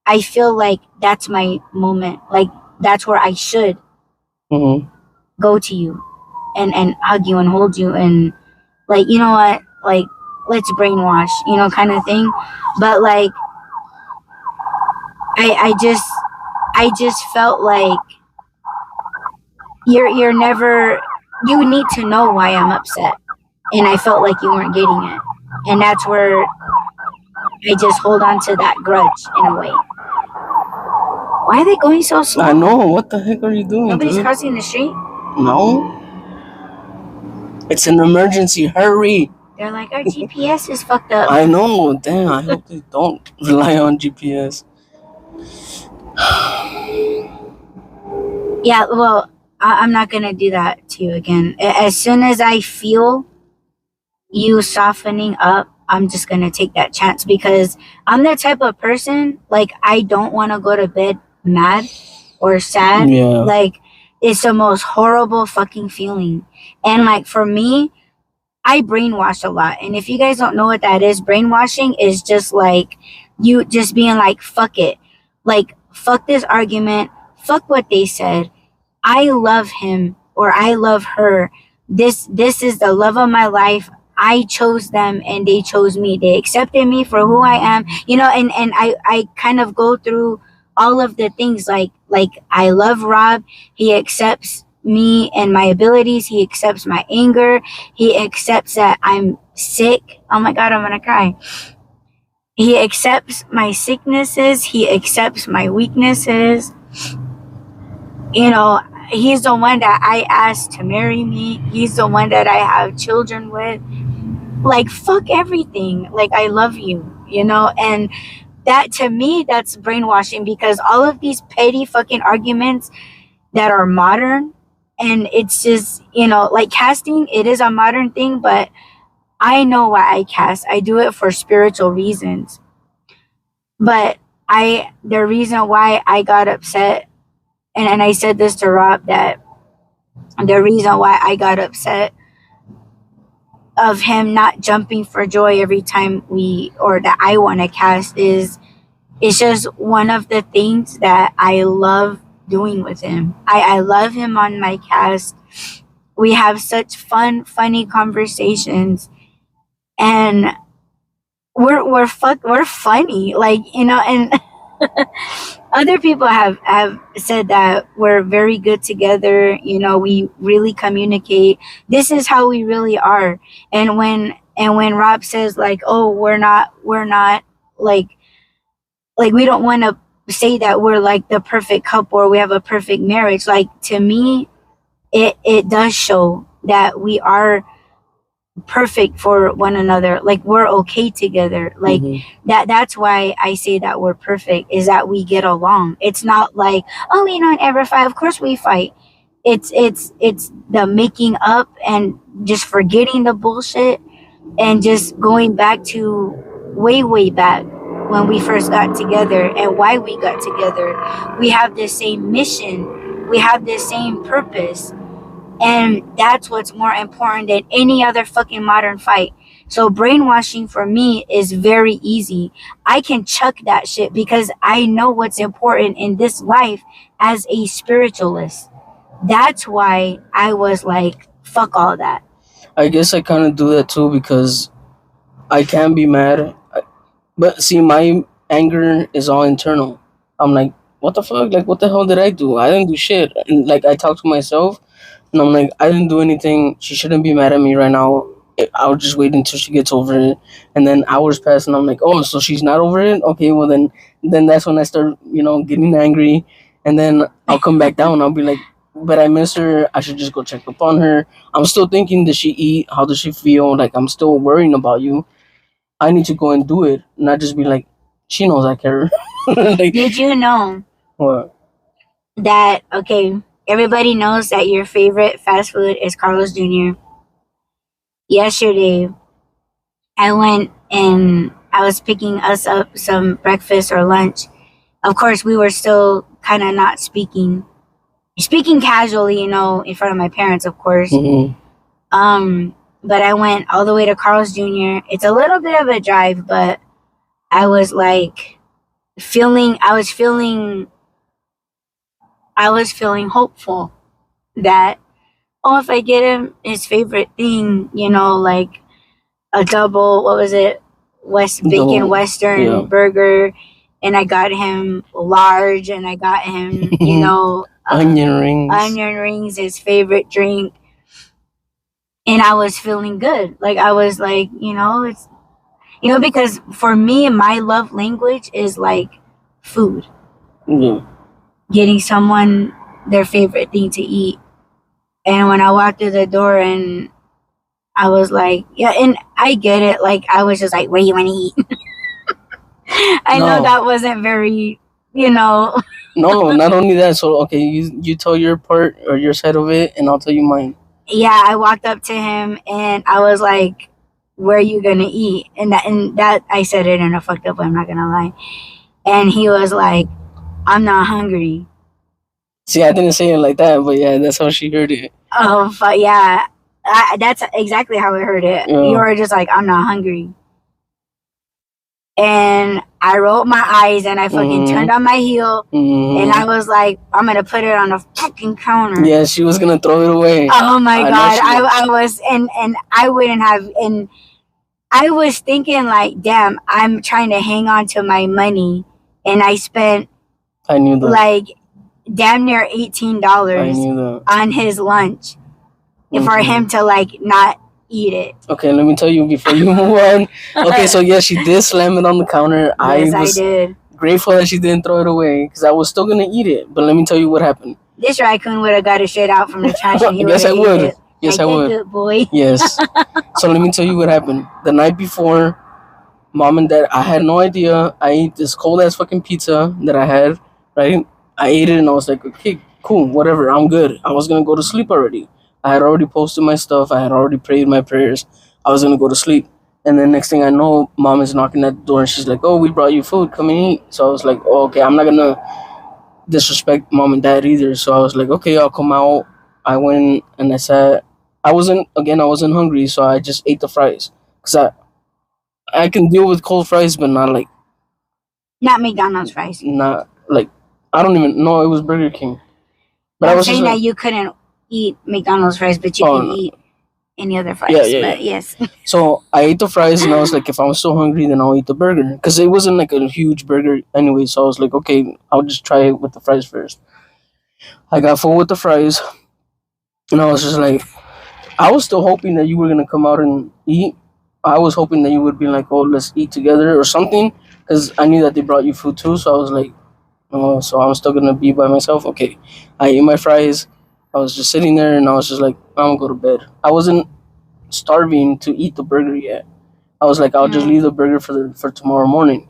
S2: I feel like that's my moment, like that's where I should go to you and hug you and hold you, and like, you know what, like let's brainwash, you know, kind of thing. But like I just felt like you're never, you need to know why I'm upset, and I felt like you weren't getting it, and that's where I just hold on to that grudge in a way. Why are they going so slow?
S1: I know, what the heck are you doing?
S2: Nobody's crossing the street?
S1: No, it's an emergency, hurry.
S2: They're like, our GPS is fucked up.
S1: I know, damn, I hope they don't rely on GPS.
S2: Yeah, well, I'm not gonna do that to you again. As soon as I feel you softening up, I'm just gonna take that chance, because I'm the type of person, like, I don't want to go to bed mad or sad.
S1: Yeah.
S2: Like, it's the most horrible fucking feeling. And like, for me, I brainwash a lot. And if you guys don't know what that is, brainwashing is just like you just being like, fuck it, like, fuck this argument, fuck what they said, I love him or I love her, this is the love of my life, I chose them and they chose me, they accepted me for who I am, you know. And I kind of go through all of the things, like I love Rob, he accepts me and my abilities, he accepts my anger, he accepts that I'm sick, oh my god, I'm gonna cry, he accepts my sicknesses, he accepts my weaknesses, you know. He's the one that I asked to marry me, he's the one that I have children with, like, fuck everything, like, I love you, you know. And that, to me, that's brainwashing, because all of these petty fucking arguments that are modern, and it's just, you know, like casting, it is a modern thing, but I know why I cast. I do it for spiritual reasons. But the reason why I got upset, and I said this to Rob, that the reason why I got upset of him not jumping for joy every time that I want to cast is it's just one of the things that I love doing with him. I love him on my cast. We have such funny conversations, and we're funny, like, and other people have said that we're very good together. We really communicate. This is how we really are. And when Rob says, like, oh, we're not like we don't want to say that we're like the perfect couple or we have a perfect marriage. Like, to me, it does show that we are perfect for one another. Like, we're okay together. Like, that's why I say that we're perfect, is that we get along. It's not like, oh, we don't ever fight. Of course we fight. It's the making up and just forgetting the bullshit and just going back to way back when we first got together and why we got together. We have the same mission. We have the same purpose. And that's what's more important than any other fucking modern fight. So brainwashing for me is very easy. I can chuck that shit because I know what's important in this life as a spiritualist. That's why I was like, fuck all that.
S1: I guess I kind of do that too because I can be mad. But see, my anger is all internal. I'm like, what the fuck? Like, what the hell did I do? I didn't do shit. And like, I talk to myself. And I'm like, I didn't do anything. She shouldn't be mad at me right now. I'll just wait until she gets over it. And then hours pass, and I'm like, oh, so she's not over it? Okay, well then that's when I start, getting angry. And then I'll come back down. I'll be like, but I miss her. I should just go check up on her. I'm still thinking, does she eat? How does she feel? Like, I'm still worrying about you. I need to go and do it, not just be like, she knows I care. Like,
S2: did you know
S1: what?
S2: That, okay, everybody knows that your favorite fast food is Carl's Jr. Yesterday, I went and I was picking us up some breakfast or lunch. Of course, we were still kind of not speaking casually, in front of my parents, of course. But I went all the way to Carl's Jr. It's a little bit of a drive, but I was like I was feeling hopeful that, oh, if I get him his favorite thing, like a double, what was it? Bacon Western burger. And I got him large, and I got him,
S1: onion rings.
S2: Onion rings, his favorite drink. And I was feeling good. Like, I was like, it's, because for me, my love language is like food. Getting someone their favorite thing to eat. And when I walked through the door, and I was like, yeah, and I get it. Like, I was just like, where you want to eat? I know that wasn't very, No,
S1: not only that. So, okay, you tell your part or your side of it, and I'll tell you mine.
S2: Yeah, I walked up to him, and I was like, where are you going to eat? And that I said it in a fucked up way, I'm not going to lie. And he was like, I'm not hungry.
S1: See, I didn't say it like that, but yeah, that's how she heard it.
S2: Oh, but yeah, that's exactly how I heard it. Yeah. You were just like, I'm not hungry. And I rolled my eyes, and I fucking turned on my heel, and I was like, I'm going to put it on the fucking counter.
S1: Yeah, she was going to throw it away.
S2: Oh my God. I was, and I wouldn't have, and I was thinking like, damn, I'm trying to hang on to my money, and I spent,
S1: I knew that,
S2: like, damn near $18 on his lunch for him to, like, not eat it. Okay,
S1: let me tell you before you move on. Okay, so yeah, she did slam it on the counter.
S2: Yes, I did.
S1: Grateful that she didn't throw it away, because I was still gonna eat it. But let me tell you what happened.
S2: This raccoon would have got it straight out from the trash. And
S1: yes, I would. Yes, I would.
S2: Good boy.
S1: Yes. So let me tell you what happened. The night before, Mom and Dad, I had no idea. I ate this cold ass fucking pizza that I had. Right. I ate it, and I was like, okay, cool, whatever. I'm good. I was gonna go to sleep already. I had already posted my stuff. I had already prayed my prayers. I was going to go to sleep. And then next thing I know, Mom is knocking at the door, and she's like, oh, we brought you food. Come and eat. So I was like, oh, okay, I'm not going to disrespect Mom and Dad either. So I was like, okay, I'll come out. I went and I I wasn't hungry, so I just ate the fries because I can deal with cold fries, but not like
S2: Not McDonald's fries.
S1: not like I don't even know it was Burger King. But
S2: No,
S1: I
S2: I'm
S1: was
S2: saying
S1: just
S2: that
S1: like,
S2: you couldn't eat McDonald's fries, but you
S1: oh,
S2: can
S1: no.
S2: eat any other fries.
S1: Yeah.
S2: But yes.
S1: So I ate the fries, and I was like, if I'm still hungry, then I'll eat the burger because it wasn't like a huge burger anyway. So I was like, okay, I'll just try it with the fries first. I got full with the fries, and I was just like, I was still hoping that you were gonna come out and eat. I was hoping that you would be like, oh, let's eat together or something, because I knew that they brought you food too. So I was like, oh, so I'm still gonna be by myself. Okay, I ate my fries. I was just sitting there, and I was just like, I'm gonna go to bed. I wasn't starving to eat the burger yet. I was like, I'll just leave the burger for tomorrow morning.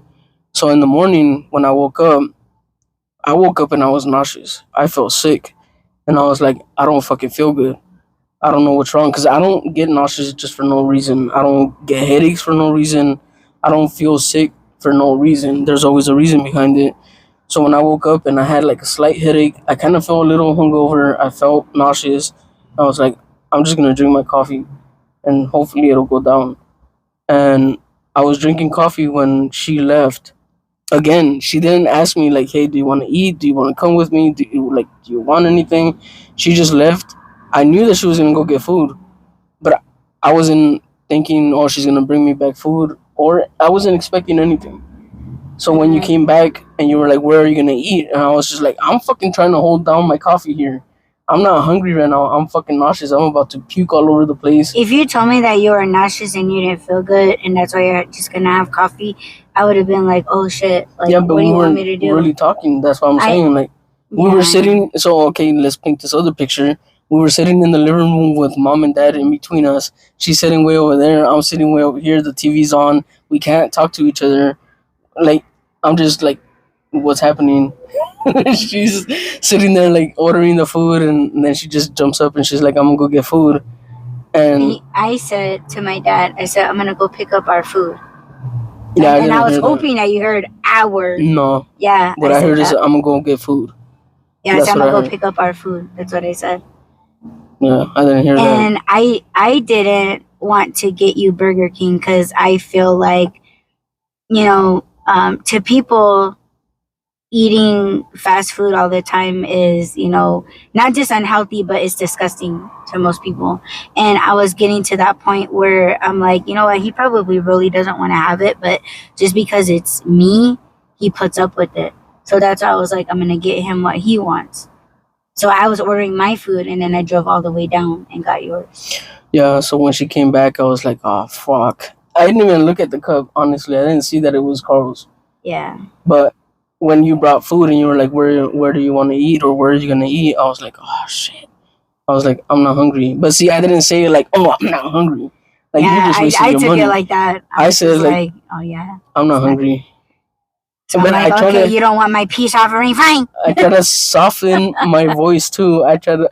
S1: So in the morning when I woke up and I was nauseous. I felt sick, and I was like, I don't fucking feel good. I don't know what's wrong because I don't get nauseous just for no reason. I don't get headaches for no reason. I don't feel sick for no reason. There's always a reason behind it. So when I woke up and I had like a slight headache, I kind of felt a little hungover. I felt nauseous. I was like, I'm just gonna drink my coffee and hopefully it'll go down. And I was drinking coffee when she left. Again, she didn't ask me like, "Hey, do you want to eat? Do you want to come with me? Do you want anything?" She just left. I knew that she was gonna go get food, but I wasn't thinking, "Oh, she's gonna bring me back food," or I wasn't expecting anything. So when you came back and you were like, "Where are you gonna eat?" and I was just like, "I'm fucking trying to hold down my coffee here. I'm not hungry right now. I'm fucking nauseous. I'm about to puke all over the place."
S2: If you told me that you were nauseous and you didn't feel good, and that's why you're just gonna have coffee, I would have been like, "Oh shit! Like,
S1: Yeah, but
S2: what do
S1: we
S2: you want
S1: weren't
S2: me to do?"
S1: really talking. That's what I'm
S2: I-
S1: saying. Like we
S2: Yeah,
S1: were
S2: I know.
S1: sitting. So okay, let's paint this other picture. We were sitting in the living room with mom and dad in between us. She's sitting way over there. I'm sitting way over here. The TV's on. We can't talk to each other. Like I'm just like, what's happening? She's sitting there like ordering the food, and then she just jumps up and she's like, "I'm gonna go get food." And
S2: I said to my dad, I said, "I'm gonna go pick up our food."
S1: yeah,
S2: And I was hoping that you heard our.
S1: No.
S2: Yeah.
S1: What I heard is I'm gonna go get food.
S2: Yeah, I said, I'm gonna go pick up our food. That's what I said.
S1: Yeah, I didn't hear that.
S2: And I didn't want to get you Burger King because I feel like, to people, eating fast food all the time is, not just unhealthy, but it's disgusting to most people. And I was getting to that point where I'm like, you know what, he probably really doesn't want to have it, but just because it's me, he puts up with it. So that's why I was like, I'm gonna get him what he wants. So I was ordering my food, and then I drove all the way down and got yours.
S1: Yeah, so when she came back, I was like, oh, fuck. I didn't even look at the cup, honestly. I didn't see that it was Carl's.
S2: Yeah.
S1: But when you brought food and you were like, where do you want to eat or where are you going to eat? I was like, oh, shit. I was like, I'm not hungry. But see, I didn't say it like, oh, I'm not hungry. Like,
S2: yeah,
S1: you just wasted your
S2: took
S1: money.
S2: it like that.
S1: I said, like,
S2: oh, yeah.
S1: I'm not hungry.
S2: So I'm like, okay, you don't want my peace offering? Fine.
S1: I try to soften my voice, too. I try to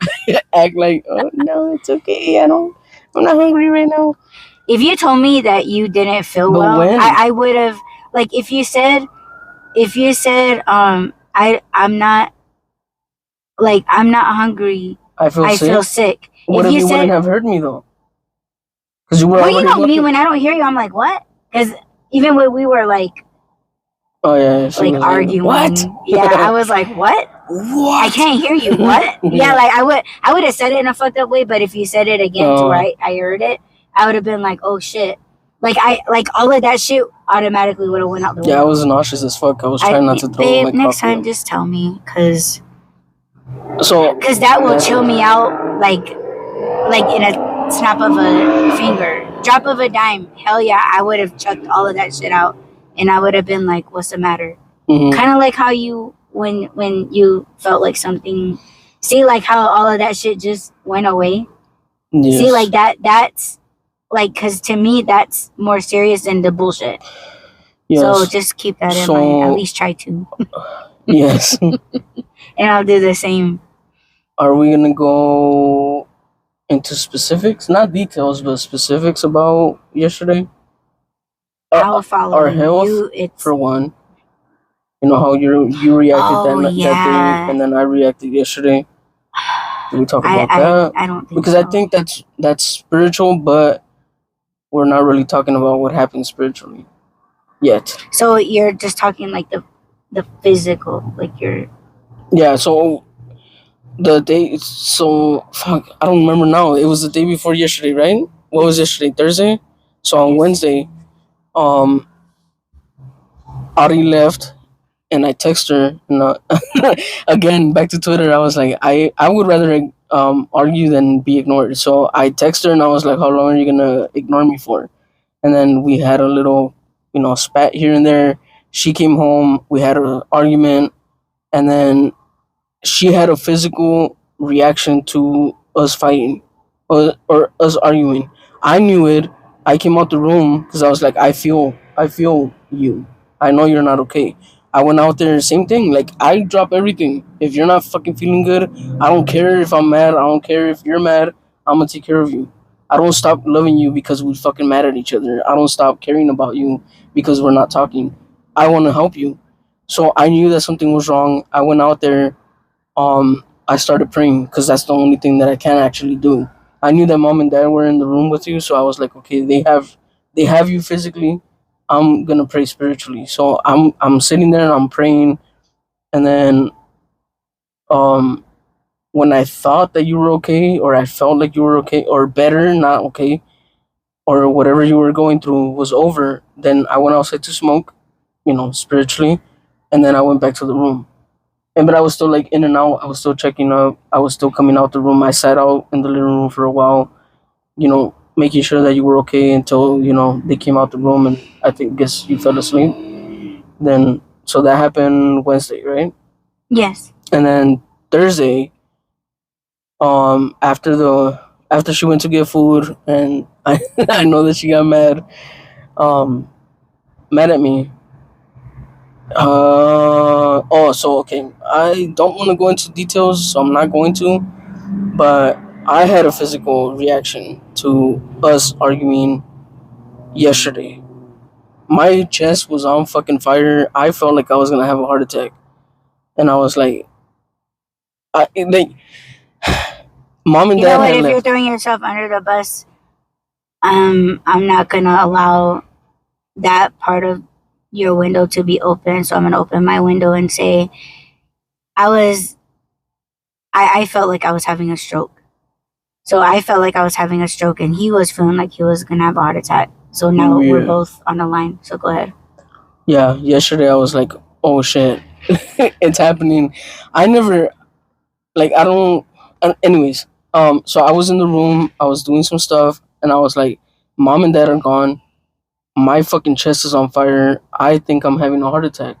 S1: act like, oh, no, it's okay. I'm not hungry right now.
S2: If you told me that you didn't feel well, I would have, like, if you said, I'm not hungry. I feel sick.
S1: What if you wouldn't have heard me, though? Because you were
S2: me, when I don't hear you, I'm like, what? Because even when we were, like,
S1: oh, yeah.
S2: Like arguing.
S1: What?
S2: Yeah, I was like, what?
S1: What?
S2: I can't hear you. What? Yeah, like I would have said it in a fucked up way, but if you said it again to where I heard it, I would have been like, oh shit. Like all of that shit automatically would have went out the window.
S1: Yeah, I was nauseous as fuck. I was trying not to throw my
S2: next time, just tell me, because that will chill me out like in a snap of a finger, drop of a dime. Hell yeah, I would have chucked all of that shit out. And I would have been like, what's the matter? Mm-hmm. Kind of like how you, when you felt like something, see, like how all of that shit just went away? Yes. See, like that's, like, because to me, that's more serious than the bullshit. Yes. So just keep that in mind. At least try to.
S1: Yes.
S2: And I'll do the same.
S1: Are we going to go into specifics? Not details, but specifics about yesterday?
S2: I'll follow
S1: our health, for one. You know how you reacted that day, and then I reacted yesterday. Can we talk about that?
S2: I don't think
S1: Because
S2: so.
S1: I think that's spiritual, but we're not really talking about what happens spiritually yet.
S2: So you're just talking like the physical, like you're.
S1: Yeah. So the day. So fuck. I don't remember now. It was the day before yesterday, right? What was yesterday? Thursday. So on
S2: Yes.
S1: Wednesday, um, Ari left, and I text her, and again back to Twitter. I was like, I would rather argue than be ignored. So I text her, and I was like, how long are you gonna ignore me for? And then we had a little, spat here and there. She came home. We had an argument, and then she had a physical reaction to us fighting, or us arguing. I knew it. I came out the room because I was like, I feel you. I know you're not okay. I went out there, same thing. Like, I drop everything. If you're not fucking feeling good, I don't care if I'm mad. I don't care if you're mad. I'm gonna take care of you. I don't stop loving you because we fucking mad at each other. I don't stop caring about you because we're not talking. I want to help you. So I knew that something was wrong. I went out there. I started praying because that's the only thing that I can actually do. I knew that mom and dad were in the room with you, so I was like, okay, they have you physically. I'm gonna pray spiritually. So I'm sitting there and I'm praying, and then um when I thought that you were okay, or I felt like you were okay, or better, not okay, or whatever you were going through was over, then I went outside to smoke, spiritually, and then I went back to the room. And but I was still like in and out. I was still checking up. I was still coming out the room. I sat out in the living room for a while, making sure that you were okay until they came out the room, and I guess you fell asleep. Then so that happened Wednesday, right?
S2: Yes.
S1: And then Thursday, after she went to get food, and I I know that she got mad at me. So okay, I don't want to go into details, so I'm not going to. But I had a physical reaction to us arguing yesterday. My chest was on fucking fire. I felt like I was gonna have a heart attack, and I was like, like, mom and
S2: You know
S1: dad
S2: what?
S1: had
S2: If you're
S1: left.
S2: throwing yourself under the bus, I'm not gonna allow that part of your window to be open. So I'm gonna open my window and say, I was, I felt like I was having a stroke. So I felt like I was having a stroke, and he was feeling like he was gonna have a heart attack. So now we're
S1: Yeah.
S2: both on the line. So go ahead.
S1: Yeah, yesterday I was like, oh shit, it's happening. I never, like, I don't. Anyways, so I was in the room. I was doing some stuff, and I was like, mom and dad are gone. My fucking chest is on fire. I think I'm having a heart attack.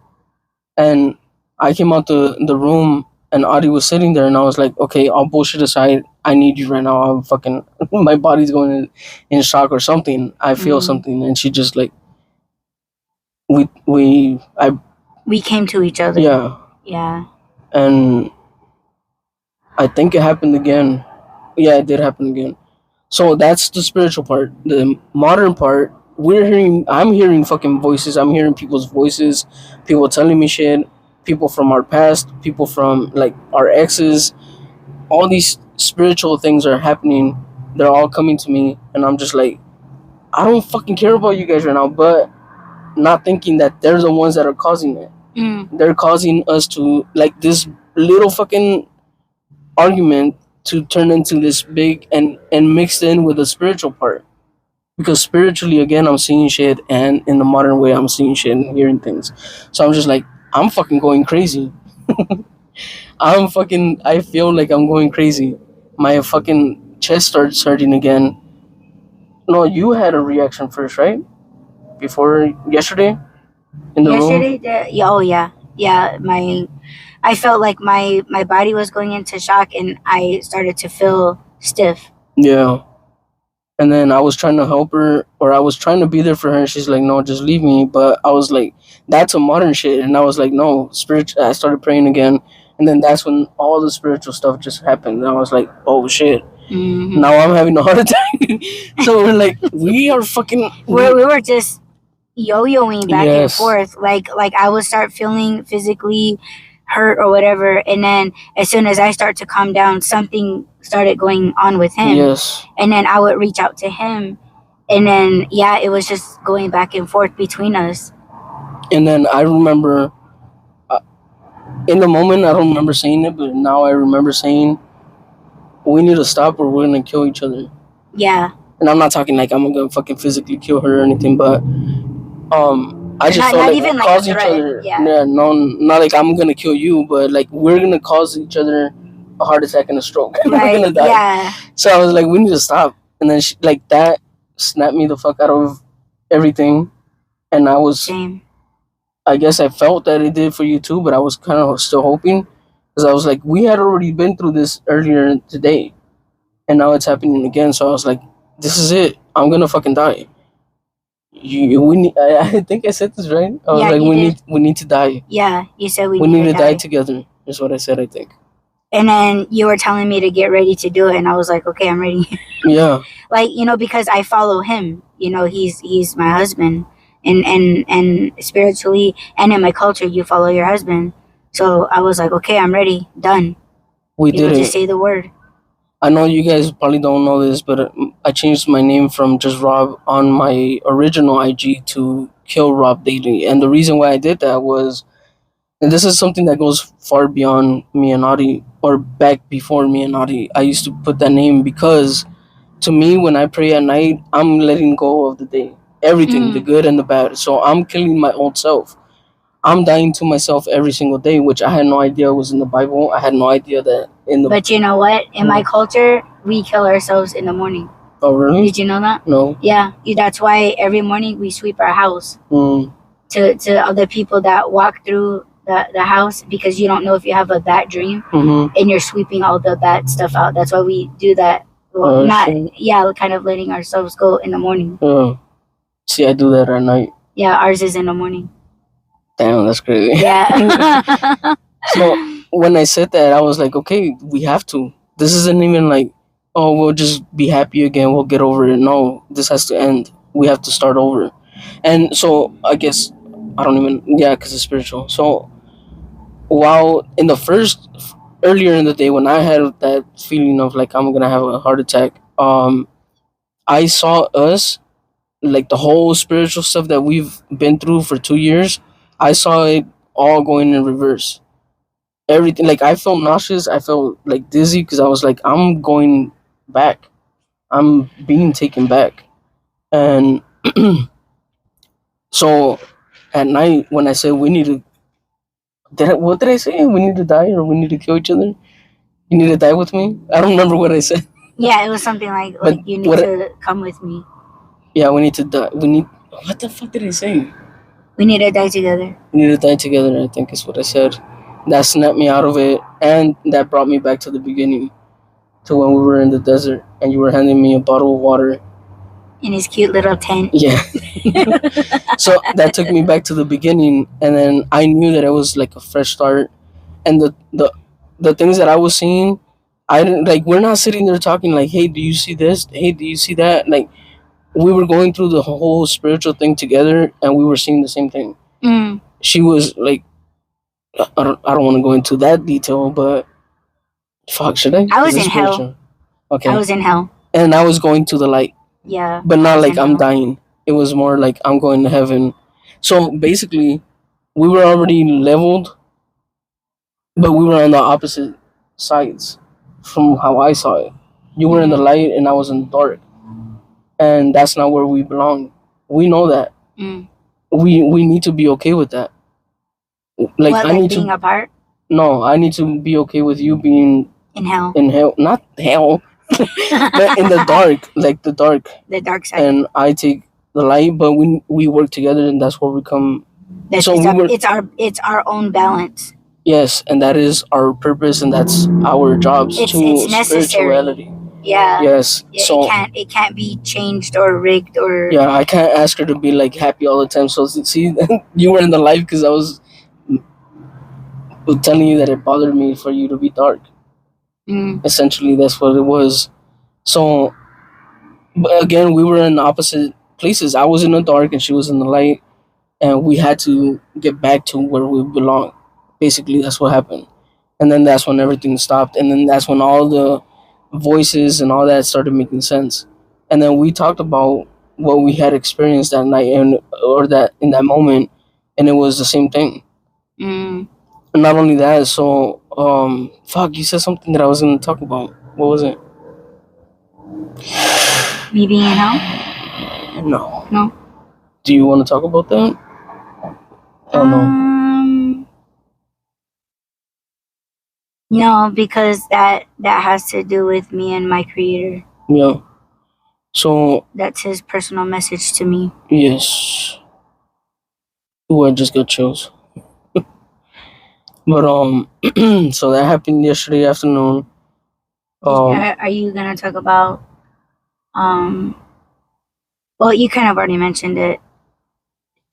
S1: And I came out the room, and Audie was sitting there, and I was like, okay, all bullshit aside, I need you right now. I'm fucking, my body's going in shock or something. I feel something. And she just like,
S2: we came to each other.
S1: Yeah.
S2: Yeah.
S1: And I think it happened again. Yeah, it did happen again. So that's the spiritual part. The modern part, I'm hearing fucking voices. I'm hearing people's voices, people telling me shit, people from our past, people from like our exes. All these spiritual things are happening. They're all coming to me, and I'm just like, I don't fucking care about you guys right now, but not thinking that they're the ones that are causing it. They're causing us to, like, this little fucking argument to turn into this big and mixed in with the spiritual part. Because spiritually, again, I'm seeing shit, and in the modern way, I'm seeing shit and hearing things. So I'm just like, I'm fucking going crazy. I feel like I'm going crazy. My fucking chest starts hurting again. No, you had a reaction first, right? Before yesterday in the room.
S2: Oh yeah. I felt like my body was going into shock, and I started to feel stiff.
S1: Yeah. And then I was trying to help her, or I was trying to be there for her, and she's like, no, just leave me. But I was like, that's a modern shit. And I was like, no, spiritual. I started praying again. And then that's when all the spiritual stuff just happened. And I was like, oh shit. Mm-hmm. Now I'm having a heart attack. So we're like, we are fucking.
S2: We were just yo-yoing back and forth. Like I would start feeling physically hurt or whatever. And then as soon as I start to calm down, something started going on with him.
S1: Yes.
S2: And then I would reach out to him. And then, yeah, it was just going back and forth between us.
S1: And then I remember, in the moment, I don't remember saying it, but now I remember saying, we need to stop or we're going to kill each other.
S2: Yeah.
S1: And I'm not talking like I'm going to fucking physically kill her or anything, but I just felt like we're causing each other. Yeah, no, not like I'm going to kill you, but like we're going to cause each other a heart attack and a stroke. And
S2: Right.
S1: we're going to die.
S2: Yeah.
S1: So I was like, we need to stop. And then she, like that snapped me the fuck out of everything. And I was,
S2: Same.
S1: I guess I felt that it did for you too, but I was kind of still hoping. Because I was like, we had already been through this earlier today. And now it's happening again. So I was like, this is it. I'm going to fucking die. We need, I think I said this right. I was like, we need to die.
S2: Yeah, you said we
S1: need to die together. Is what I said, I think.
S2: And then you were telling me to get ready to do it, and I was like, okay, I'm ready.
S1: Yeah.
S2: Like, you know, because I follow him. You know, he's my husband, and spiritually and in my culture, you follow your husband. So I was like, okay, I'm ready. Done.
S1: We did it.
S2: Just say the word.
S1: I know you guys probably don't know this, but I changed my name from just Rob on my original IG to Kill Rob Daily. And the reason why I did that was, and this is something that goes far beyond me and Adi, or back before me and Adi. I used to put that name because to me, when I pray at night, I'm letting go of the day. Everything, the good and the bad. So I'm killing my old self. I'm dying to myself every single day, which I had no idea was in the Bible. I had no idea that in the...
S2: But you know what? In my culture, we kill ourselves in the morning.
S1: Oh, really?
S2: Did you know that?
S1: No.
S2: Yeah. That's why every morning we sweep our house to other people that walk through the house, because you don't know if you have a bad dream and you're sweeping all the bad stuff out. That's why we do that. Well, kind of letting ourselves go in the morning.
S1: See, I do that at night.
S2: Yeah, ours is in the morning.
S1: Damn, that's crazy.
S2: Yeah.
S1: So when I said that, I was like, okay, we have to. This isn't even like, oh, we'll just be happy again. We'll get over it. No, this has to end. We have to start over. And so I guess I don't even, because it's spiritual. So while in the earlier in the day when I had that feeling of like I'm gonna have a heart attack, I saw us, like the whole spiritual stuff that we've been through for 2 years, I saw it all going in reverse. Everything, like I felt nauseous, I felt like dizzy because I was like, I'm going back. I'm being taken back. And so at night when I said we need to, what did I say? We need to die or we need to kill each other? You need to die with me? I don't remember what I said.
S2: Yeah, it was something like you need to come with me.
S1: Yeah, we need to die. What the fuck did I say?
S2: We need to die together.
S1: We need to die together, I think is what I said. That snapped me out of it, and that brought me back to the beginning, to when we were in the desert, and you were handing me a bottle of water.
S2: In his cute little tent.
S1: Yeah. So that took me back to the beginning, and then I knew that it was like a fresh start, and the things that I was seeing, I didn't, like, we're not sitting there talking like, hey, do you see this? Hey, do you see that? Like, we were going through the whole spiritual thing together, and we were seeing the same thing. She was like, I don't want to go into that detail, but fuck, should I?
S2: I was in hell.
S1: Okay.
S2: I was in hell.
S1: And I was going to the light.
S2: Yeah.
S1: But not like I'm dying. It was more like I'm going to heaven. So basically, we were already leveled, but we were on the opposite sides from how I saw it. You were in the light and I was in the dark. And that's not where we belong. We know that. We need to be okay with that. Like,
S2: what, I need being apart?
S1: No, I need to be okay with you being
S2: in hell.
S1: In hell, not hell, but in the dark, like the dark.
S2: The dark side.
S1: And I take the light, but we work together, and that's where we come.
S2: It's our own balance.
S1: Yes, and that is our purpose, and that's our jobs. It's necessary. Spirituality.
S2: Yeah.
S1: Yes. So
S2: it can't be changed or rigged or.
S1: Yeah, I can't ask her to be like happy all the time. So see, you were in the life because I was telling you that it bothered me for you to be dark. Essentially, that's what it was. So, but again, we were in opposite places. I was in the dark and she was in the light, and we had to get back to where we belong. Basically, that's what happened. And then that's when everything stopped. And then that's when all the voices and all that started making sense. And then we talked about what we had experienced that night and or that in that moment, and it was the same thing.
S2: Mm.
S1: And not only that, so fuck, you said something that I was gonna talk about. What was it?
S2: Me being in hell?
S1: No.
S2: No.
S1: Do you want to talk about that? Oh no.
S2: No, because that has to do with me and my creator.
S1: Yeah. So
S2: that's his personal message to me.
S1: Yes. Ooh, I just got chills. But so that happened yesterday afternoon.
S2: Are you gonna talk about well, you kind of already mentioned it.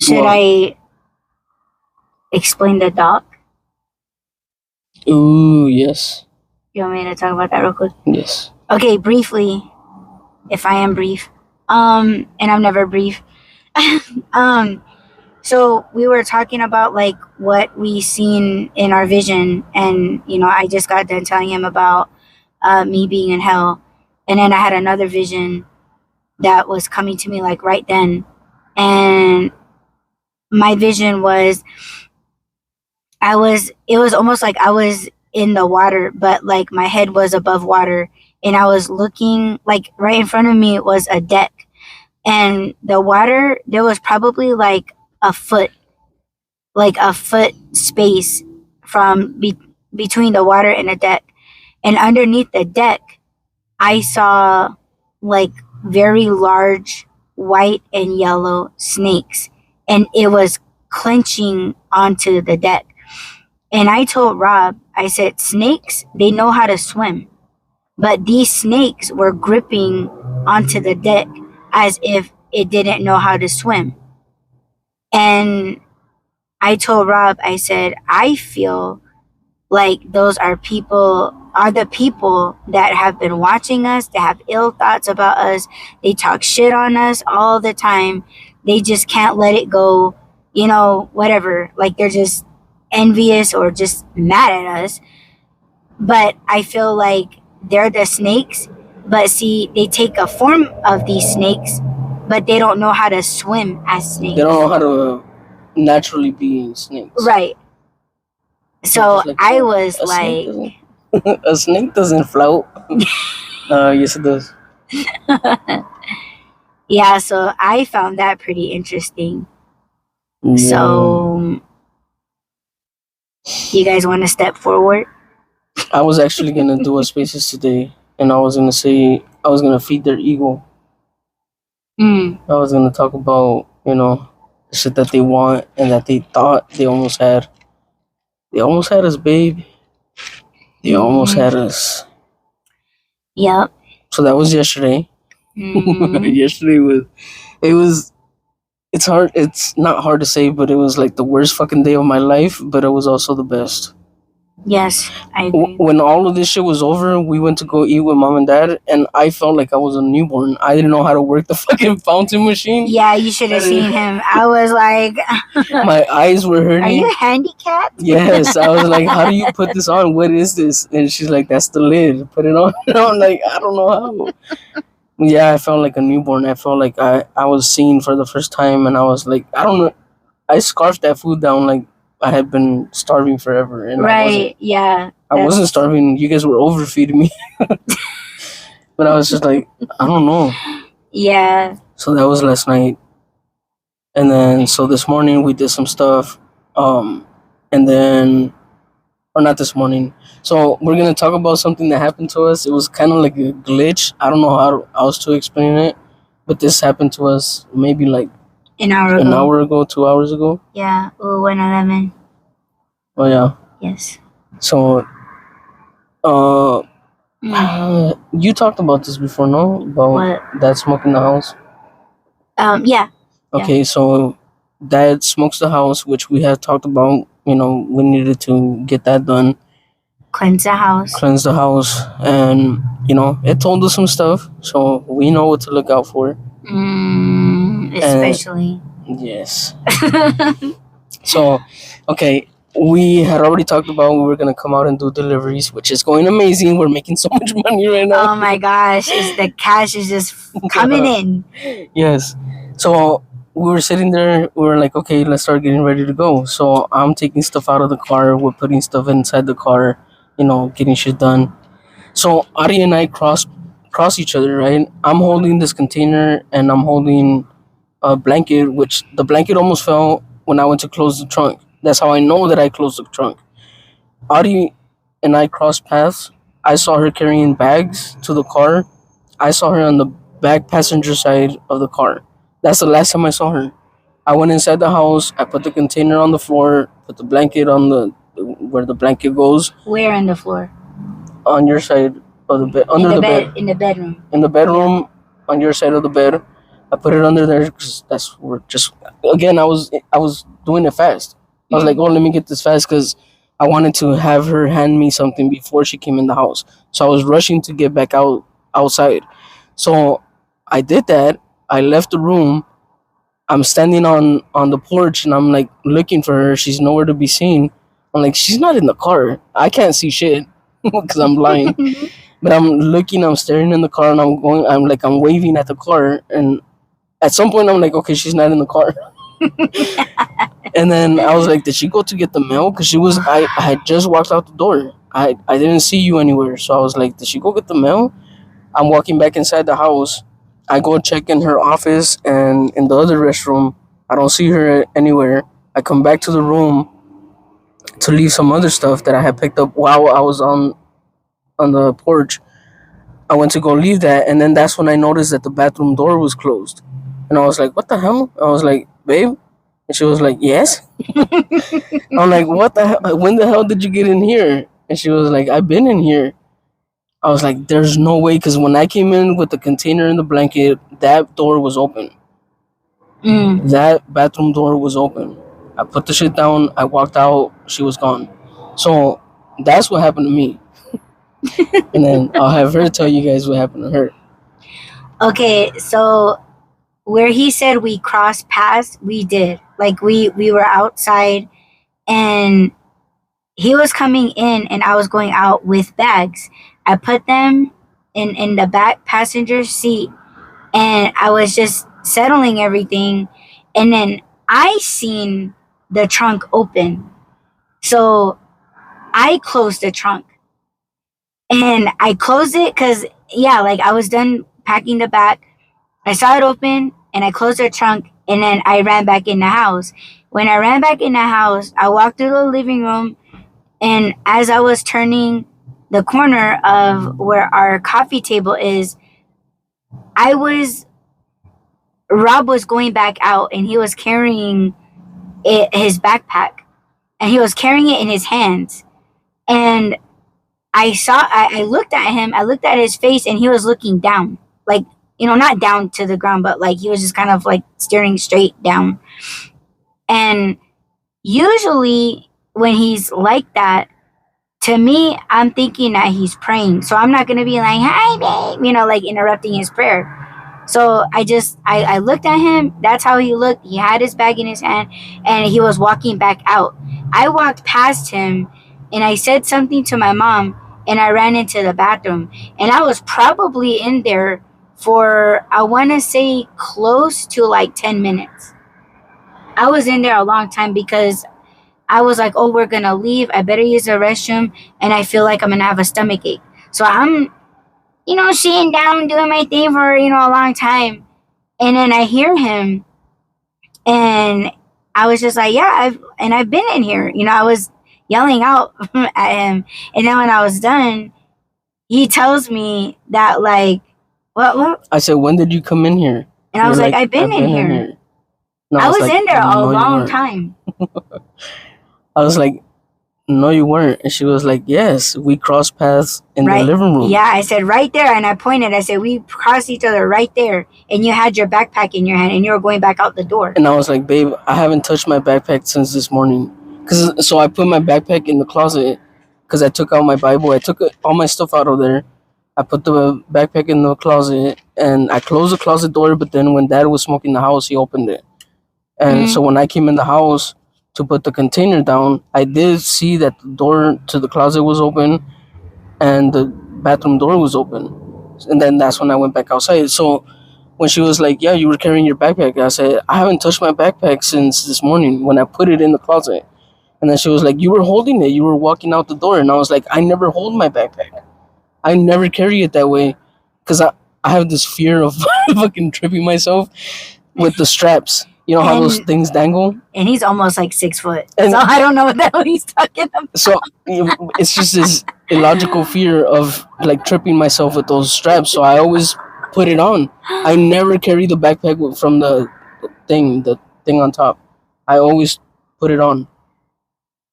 S2: Should I explain the doc?
S1: Ooh, yes.
S2: You want me to talk about that real quick?
S1: Yes.
S2: Okay, briefly, if I am brief. And I'm never brief. So we were talking about like what we seen in our vision, and I just got done telling him about me being in hell, and then I had another vision that was coming to me like right then, and my vision was it was almost like I was in the water, but like my head was above water, and I was looking like right in front of me was a deck, and the water, there was probably like a foot space from between the water and the deck. And underneath the deck, I saw like very large white and yellow snakes, and it was clenching onto the deck. And I told Rob, I said, snakes, they know how to swim, but these snakes were gripping onto the deck as if it didn't know how to swim. And I told Rob, I said, I feel like those are the people that have been watching us, that have ill thoughts about us. They talk shit on us all the time. They just can't let it go, whatever. Like they're just envious or just mad at us. But I feel like they're the snakes, but see, they take a form of these snakes, but they don't know how to swim as snakes.
S1: They don't know how to naturally be snakes.
S2: Right. So like, I was like,
S1: a snake doesn't float. Yes, it does.
S2: Yeah, so I found that pretty interesting. Yeah. So, you guys want to step forward?
S1: I was actually going to do a spaces today, and I was going to say, I was going to feed their ego. I was going to talk about, the shit that they want and that they thought they almost had. They almost had us, babe. They almost had us.
S2: Yep.
S1: So that was yesterday. Yesterday it's hard. It's not hard to say, but it was like the worst fucking day of my life, but it was also the best.
S2: Yes, I agree.
S1: When all of this shit was over, we went to go eat with mom and dad, and I felt like I was a newborn. I didn't know how to work the fucking fountain machine.
S2: Yeah, you should have seen him. I was like...
S1: My eyes were hurting.
S2: Are you handicapped?
S1: Yes, I was like, how do you put this on? What is this? And she's like, that's the lid. Put it on. And I'm like, I don't know how. Yeah, I felt like a newborn. I felt like I was seen for the first time, and I was like, I don't know. I scarfed that food down like I had been starving forever. And
S2: right, yeah.
S1: I wasn't starving. You guys were overfeeding me. But I was just like, I don't know.
S2: Yeah.
S1: So that was last night. And then, so this morning we did some stuff. And then, or not this morning. So we're going to talk about something that happened to us. It was kind of like a glitch. I don't know how else to explain it. But this happened to us maybe like
S2: an hour ago,
S1: 2 hours ago.
S2: Yeah. Oh, 1:11.
S1: Oh, yeah.
S2: Yes.
S1: So, you talked about this before, no? About
S2: what?
S1: Dad smoking the house?
S2: Yeah.
S1: Okay, yeah. So Dad smokes the house, which we had talked about. We needed to get that done.
S2: Cleanse the house.
S1: And, it told us some stuff, so we know what to look out for.
S2: Especially.
S1: Yes. So, okay, we had already talked about we were gonna come out and do deliveries, which is going amazing. We're making so much money right now.
S2: Oh my gosh, the cash is just coming in.
S1: Yes. So we were sitting there. We were like, okay, let's start getting ready to go. So I'm taking stuff out of the car. We're putting stuff inside the car. Getting shit done. So Ari and I cross each other, right? I'm holding this container and I'm holding a blanket, which the blanket almost fell when I went to close the trunk. That's how I know that I closed the trunk. Ari and I crossed paths. I saw her carrying bags to the car. I saw her on the back passenger side of the car. That's the last time I saw her. I went inside the house. I put the container on the floor. Put the blanket on the where the blanket goes.
S2: Where on the floor?
S1: On your side of the bed, under the bed.
S2: In the bedroom.
S1: In the bedroom, on your side of the bed. I put it under there because that's where just again I was doing it fast. I was like, oh, let me get this fast because I wanted to have her hand me something before she came in the house. So I was rushing to get back outside. So I did that. I left the room. I'm standing on the porch and I'm like looking for her. She's nowhere to be seen. I'm like, she's not in the car. I can't see shit because I'm blind. But I'm looking. I'm staring in the car and I'm waving at the car. And at some point I'm like, okay, she's not in the car. And then I was like, did she go to get the mail? Because I had just walked out the door. I didn't see you anywhere. So I was like, did she go get the mail? I'm walking back inside the house. I go check in her office and in the other restroom. I don't see her anywhere. I come back to the room to leave some other stuff that I had picked up while I was on the porch. I went to go leave that, and then that's when I noticed that the bathroom door was closed. And I was like, what the hell? I was like, babe? And she was like, yes. I'm like, what the hell? When the hell did you get in here? And she was like, I've been in here. I was like, there's no way, because when I came in with the container and the blanket, that door was open. That bathroom door was open. I put the shit down. I walked out. She was gone. So that's what happened to me. And then I'll have her tell you guys what happened to her.
S2: Okay, so where he said we crossed paths, we did. Like we were outside and he was coming in and I was going out with bags. I put them in the back passenger seat and I was just settling everything, and then I seen the trunk open. So I closed the trunk. And I closed it because, yeah, like I was done packing the back. I saw it open and I closed the trunk and then I ran back in the house. When I ran back in the house, I walked through the living room, and as I was turning the corner of where our coffee table is, Rob was going back out and he was carrying his backpack and he was carrying it in his hands. And I looked at him, I looked at his face, and he was looking down. Like, not down to the ground, but like he was just kind of like staring straight down. And usually when he's like that, to me, I'm thinking that he's praying. So I'm not going to be like, hi, babe, like interrupting his prayer. So I looked at him. That's how he looked. He had his bag in his hand and he was walking back out. I walked past him and I said something to my mom and I ran into the bathroom. And I was probably in there for, I want to say, close to like 10 minutes. I was in there a long time because I was like, oh, we're going to leave. I better use the restroom. And I feel like I'm going to have a stomach ache. So I'm, sitting down, doing my thing for, a long time. And then I hear him. And I was just like, yeah, I've been in here. I was yelling out at him. And then when I was done, he tells me that, like, what?
S1: I said, when did you come in here?
S2: And I was like, I've been in here. No, I was like, in there a long time.
S1: I was like, no, you weren't. And she was like, yes, we crossed paths in the living room.
S2: Yeah, I said right there. And I pointed. I said, we crossed each other right there. And you had your backpack in your hand and you were going back out the door.
S1: And I was like, babe, I haven't touched my backpack since this morning. So I put my backpack in the closet because I took out my Bible. I took all my stuff out of there. I put the backpack in the closet and I closed the closet door. But then when Dad was smoking in the house, he opened it. And so when I came in the house, to put the container down, I did see that the door to the closet was open and the bathroom door was open. And then that's when I went back outside. So when she was like, "Yeah, you were carrying your backpack," I said, "I haven't touched my backpack since this morning when I put it in the closet." And then she was like, "You were holding it. You were walking out the door." And I was like, "I never hold my backpack. I never carry it that way because I have this fear of fucking tripping myself with the straps. You know how those
S2: And-
S1: things dangle?"
S2: And he's almost like 6 foot.
S1: And-
S2: So I don't know what the hell he's talking about.
S1: So it's just this illogical fear of like tripping myself with those straps. So I always put it on. I never carry the backpack from the thing on top. I always put it on.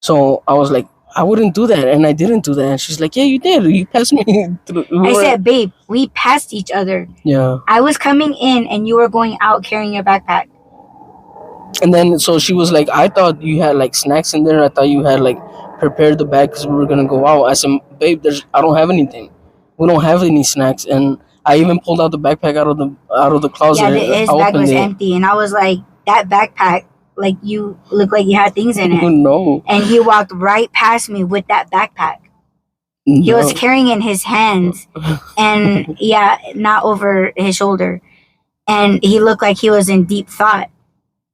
S1: So I was like, I wouldn't do that, and I didn't do that. And she's like, "Yeah, you did. You passed me through."
S2: I said, babe, we passed each other.
S1: "Yeah."
S2: I was coming in and you were going out carrying your backpack.
S1: And then so she was like, "I thought you had like snacks in there. I thought you had like prepared the bag because we were gonna go out." I said, "Babe, I don't have anything. We don't have any snacks." And I even pulled out the backpack out of the closet.
S2: Yeah, his
S1: I
S2: bag
S1: opened
S2: was
S1: it.
S2: empty. And I was like, that backpack, like you look like you had things in
S1: Oh,
S2: it.
S1: no.
S2: And he walked right past me with that backpack. He was carrying it in his hands and yeah, not over his shoulder. And he looked like he was in deep thought.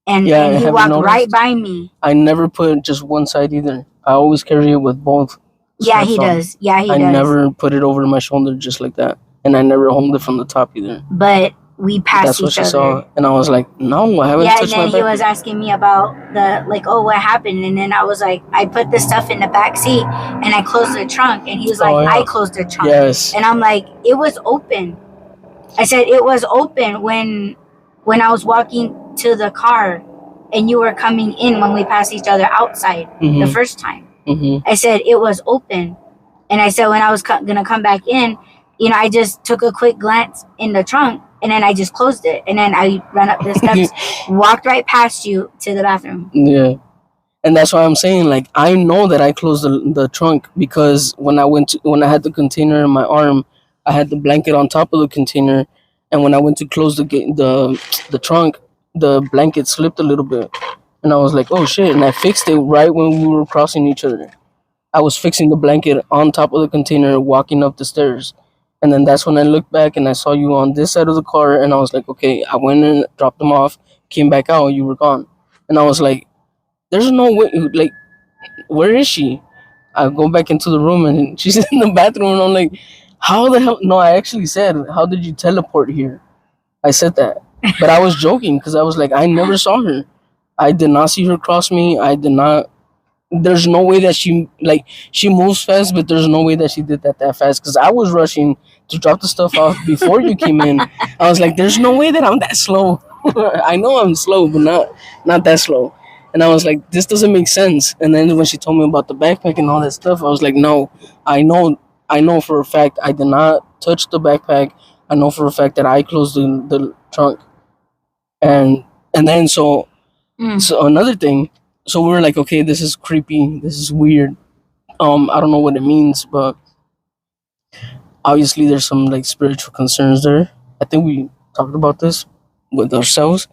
S2: And,
S1: Yeah,
S2: and he
S1: have you
S2: walked
S1: noticed?
S2: right by me.
S1: I never put just one side either. I always carry it with both.
S2: Yeah,
S1: straps
S2: he
S1: on.
S2: does. Yeah, he
S1: I
S2: does.
S1: never put it over my shoulder just like that, and I never hold it from the top either.
S2: But we passed
S1: That's what
S2: each
S1: she
S2: other.
S1: saw, and I was like, "No, I haven't
S2: Yeah, and
S1: touched my
S2: then he was
S1: backpack."
S2: asking me about the like, oh, what happened? And then I was like, I put the stuff in the back seat and I closed the trunk. And he was like,
S1: Oh, yeah.
S2: I closed the trunk.
S1: Yes.
S2: And I'm like, it was open. I said it was open when I was walking to the car and you were coming in when we passed each other outside the first time. I said it was open. And I said when I was gonna come back in, you know, I just took a quick glance in the trunk and then I just closed it. And then I ran up the steps, walked right past you to the bathroom.
S1: Yeah. And that's why I'm saying, like, I know that I closed the trunk because when I had the container in my arm, I had the blanket on top of the container, and when I went to close the trunk, the blanket slipped a little bit, and I was like, "Oh shit!" And I fixed it right when we were crossing each other. I was fixing the blanket on top of the container, walking up the stairs, and then that's when I looked back and I saw you on this side of the car, and I was like, "Okay." I went in, dropped them off, came back out, you were gone, and I was like, "There's no way, like, where is she?" I go back into the room and she's in the bathroom, and I'm like, "How the hell?" No, I actually said, "How did you teleport here?" I said that, but I was joking because I was like, I never saw her. I did not see her cross me. I did not. There's no way that she moves fast, but there's no way that she did that fast because I was rushing to drop the stuff off before you came in. I was like, there's no way that I'm that slow. I know I'm slow, but not that slow. And I was like, this doesn't make sense. And then when she told me about the backpack and all that stuff, I was like, no, I know for a fact I did not touch the backpack. I know for a fact that I closed the trunk. And then so another thing, so we were like, okay, this is creepy, this is weird. I don't know what it means, but obviously there's some like spiritual concerns there. I think we talked about this with ourselves.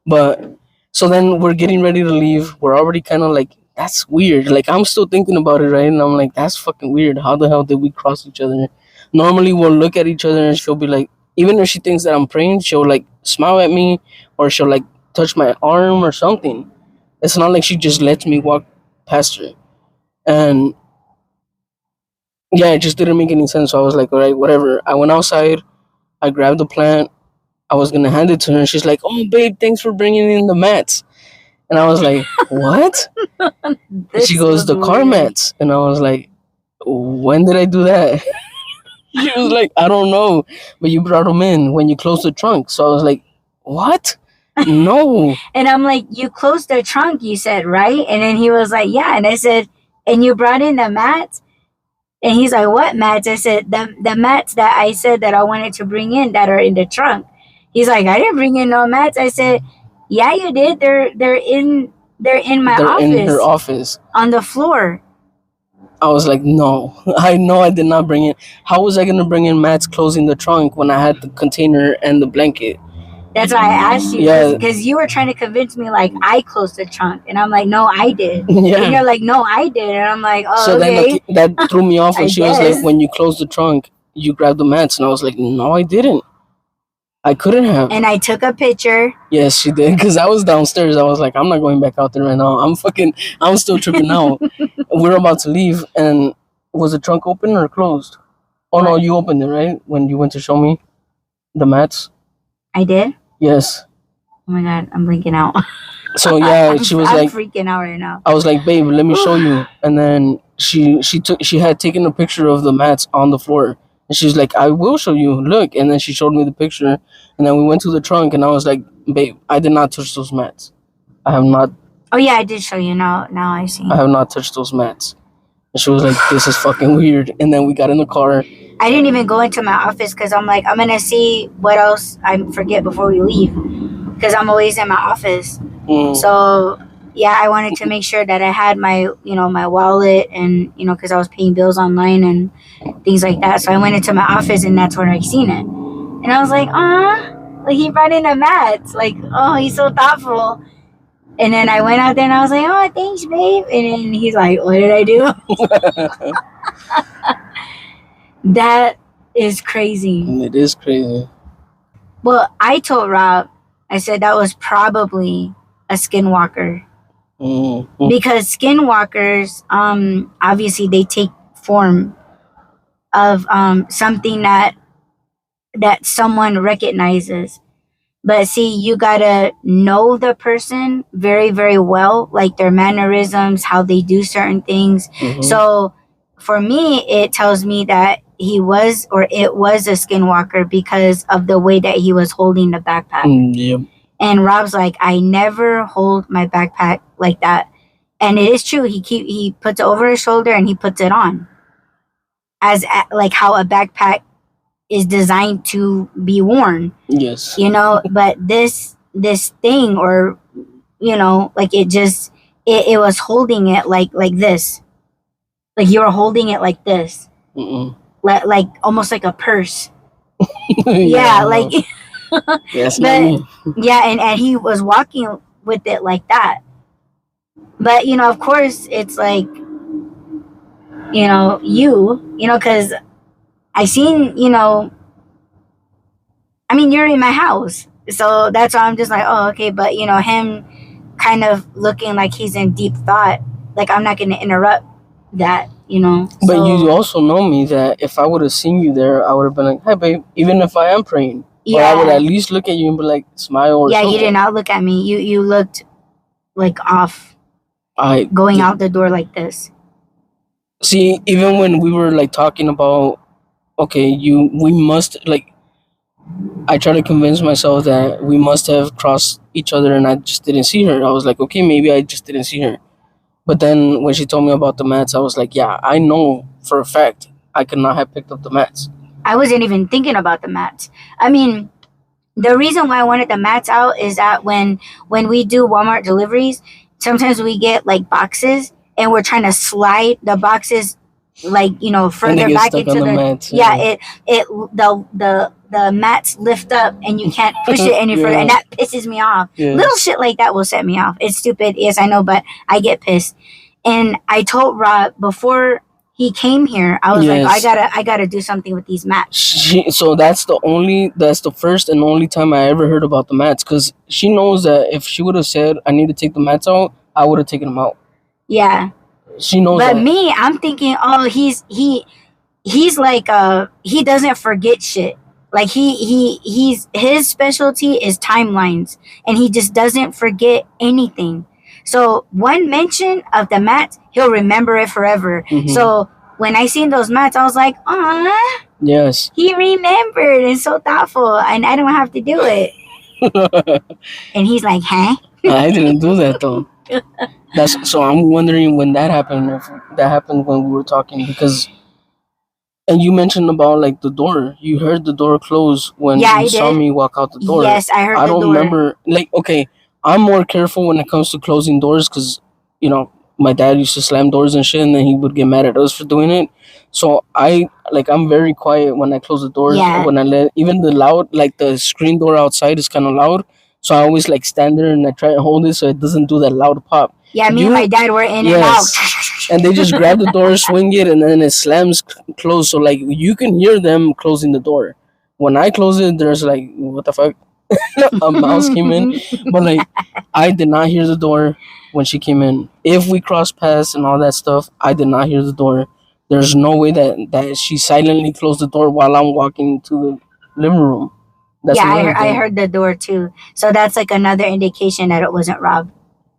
S1: But so then we're getting ready to leave. We're already kind of like, that's weird. Like, I'm still thinking about it, right? And I'm like, that's fucking weird. How the hell did we cross each other? Normally we'll look at each other and she'll be like, even if she thinks that I'm praying, she'll like smile at me or she'll like touch my arm or something. It's not like she just lets me walk past her. And yeah, it just didn't make any sense. So I was like, all right, whatever. I went outside. I grabbed the plant. I was gonna hand it to her, and she's like, "Oh, babe, thanks for bringing in the mats." And I was like, "What?" And she goes, "The car mats." And I was like, "When did I do that?" She was like, "I don't know, but you brought them in when you closed the trunk." So I was like, "What? No."
S2: And I'm like, you closed the trunk, you said, right? And then he was like, yeah. And I said, and you brought in the mats? And he's like, what mats? I said, the mats that I said that I wanted to bring in that are in the trunk. He's like, I didn't bring in no mats. I said, yeah, you did. They're in my office.
S1: In her office.
S2: On the floor.
S1: I was like, no, I know I did not bring in. How was I going to bring in mats closing the trunk when I had the container and the blanket?
S2: That's why I asked you.
S1: Yeah.
S2: Because you were trying to convince me, like, I closed the trunk. And I'm like, no, I did.
S1: Yeah.
S2: And you're like, no, I did. And I'm like, oh,
S1: So
S2: okay.
S1: then that threw me off when
S2: I
S1: she was
S2: guess.
S1: like, when you closed the trunk, you grabbed the mats. And I was like, no, I didn't. I couldn't have.
S2: And I took a picture.
S1: Yes, she did. Because I was downstairs. I was like, I'm not going back out there right now. I'm still tripping out. We're about to leave. And was the trunk open or closed? Oh, no,
S2: What?
S1: you opened it, right? When you went to show me the mats?
S2: I did?
S1: Yes.
S2: Oh my God, I'm blinking out.
S1: So yeah, she was
S2: I'm
S1: like,
S2: freaking out right now.
S1: I was like, babe, let me show you. And then she had taken a picture of the mats on the floor. And she's like, I will show you. Look. And then she showed me the picture. And then we went to the trunk and I was like, babe, I did not touch those mats. I have not.
S2: Oh yeah, I did show you. Now I see.
S1: I have not touched those mats. And she was like, this is fucking weird. And then we got in the car.
S2: I didn't even go into my office because I'm like, I'm going to see what else I forget before we leave. Because I'm always in my office. So yeah, I wanted to make sure that I had my, my wallet and, because I was paying bills online and things like that. So I went into my office and that's where I seen it. And I was like, like he brought in a mat. Like, oh, he's so thoughtful. And then I went out there and I was like, oh, thanks, babe. And then he's like, what did I do? That is crazy.
S1: It is crazy.
S2: Well, I told Rob, I said that was probably a skinwalker.
S1: Mm-hmm.
S2: Because skinwalkers, obviously they take form of something that someone recognizes. But see, you gotta know the person very, very well, like their mannerisms, how they do certain things. Mm-hmm. So for me, it tells me that it was a skinwalker because of the way that he was holding the backpack.
S1: Yep.
S2: And Rob's like, I never hold my backpack like that. And it is true. He puts it over his shoulder and he puts it on, as like how a backpack is designed to be worn.
S1: Yes.
S2: But this thing, or like it was holding it like this, like you were holding it like this. Like almost like a purse. Yeah, like
S1: yes, but,
S2: yeah, and he was walking with it like that. But of course it's like because I seen I mean, you're in my house, so that's why I'm just like, oh, okay. But him kind of looking like he's in deep thought, like I'm not going to interrupt that.
S1: But you also know me that if I would have seen you there, I would have been like, hey, babe, even if I am praying. Yeah. But I would at least look at you and be like, smile or something.
S2: You did not look at me. You looked like off. Going out the door like this.
S1: See, even when we were like talking about, okay, we must like, I try to convince myself that we must have crossed each other and I just didn't see her. I was like, okay, maybe I just didn't see her. But then when she told me about the mats, I was like, yeah, I know for a fact I could not have picked up the mats.
S2: I wasn't even thinking about the mats. I mean, the reason why I wanted the mats out is that when we do Walmart deliveries, sometimes we get like boxes and we're trying to slide the boxes like, further back into the mats. Yeah, the mats lift up and you can't push it any further, and that pisses me off. Yes. Little shit like that will set me off. It's stupid, yes, I know, but I get pissed. And I told Rob before he came here, I was like, I gotta do something with these mats.
S1: So that's the first and only time I ever heard about the mats, because she knows that if she would have said I need to take the mats out, I would have taken them out.
S2: Yeah.
S1: She knows.
S2: But me, I'm thinking, oh, he's like he doesn't forget shit. Like he's his specialty is timelines, and he just doesn't forget anything. So one mention of the mats, he'll remember it forever. Mm-hmm. So when I seen those mats, I was like, ah, yes, he remembered and so thoughtful, and I don't have to do it. And he's like, huh?
S1: I didn't do that though. So I'm wondering when that happened, if that happened when we were talking, because. And you mentioned about like the door. You heard the door close when you saw me walk out the door.
S2: Yes, I heard the door. I don't
S1: remember. Like, okay, I'm more careful when it comes to closing doors because, my dad used to slam doors and shit, and then he would get mad at us for doing it. So I'm very quiet when I close the doors.
S2: Yeah.
S1: When I let even the loud, like the screen door outside is kind of loud. So I always like stand there and I try to hold it so it doesn't do that loud pop.
S2: Yeah, me and my dad were in and out.
S1: And they just grab the door, swing it, and then it slams closed. So like you can hear them closing the door. When I close it, there's like, what the fuck? A mouse came in, but like I did not hear the door when she came in. If we crossed paths and all that stuff, I did not hear the door. There's no way that she silently closed the door while I'm walking to the living room. That's
S2: I heard the door too. So that's like another indication that it wasn't Rob.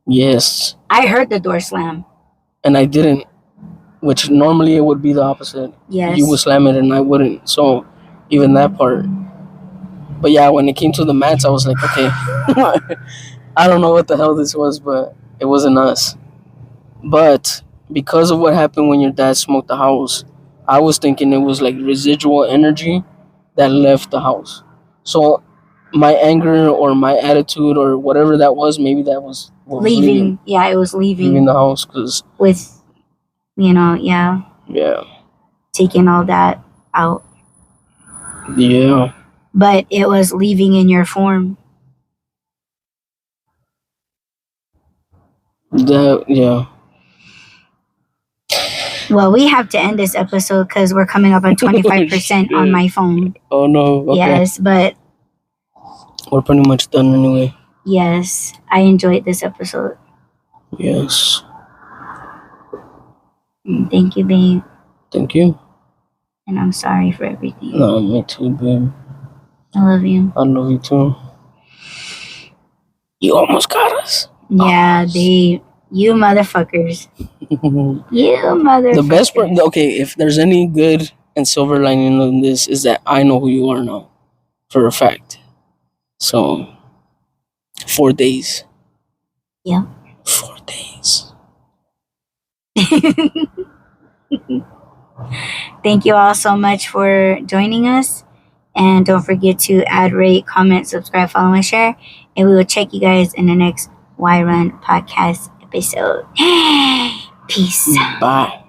S1: Yes.
S2: I heard the door slam.
S1: And I didn't, which normally it would be the opposite.
S2: Yes.
S1: You would slam it and I wouldn't. So even that part. But yeah, when it came to the mats, I was like, okay. I don't know what the hell this was, but it wasn't us. But because of what happened when your dad smoked the house, I was thinking it was like residual energy that left the house. So my anger or my attitude or whatever that was, maybe that was what was
S2: leaving. Yeah, it was leaving
S1: the house because
S2: with, yeah, taking all that out.
S1: Yeah.
S2: But it was leaving in your form.
S1: Yeah.
S2: Well, we have to end this episode because we're coming up on 25% on my phone.
S1: Oh no. Okay.
S2: Yes, but
S1: we're pretty much done anyway.
S2: Yes, I enjoyed this episode.
S1: Yes.
S2: Thank you, babe.
S1: Thank you.
S2: And I'm sorry for everything.
S1: No, me too, babe.
S2: I love you.
S1: I love you too. You almost got us.
S2: Yeah, you motherfuckers. You motherfuckers.
S1: The best part, okay, if there's any good and silver lining in this, is that I know who you are now. For a fact. So, 4 days.
S2: Yeah.
S1: 4 days.
S2: Thank you all so much for joining us. And don't forget to add, rate, comment, subscribe, follow, and share. And we will check you guys in the next Y Run podcast episode. Peace.
S1: Bye.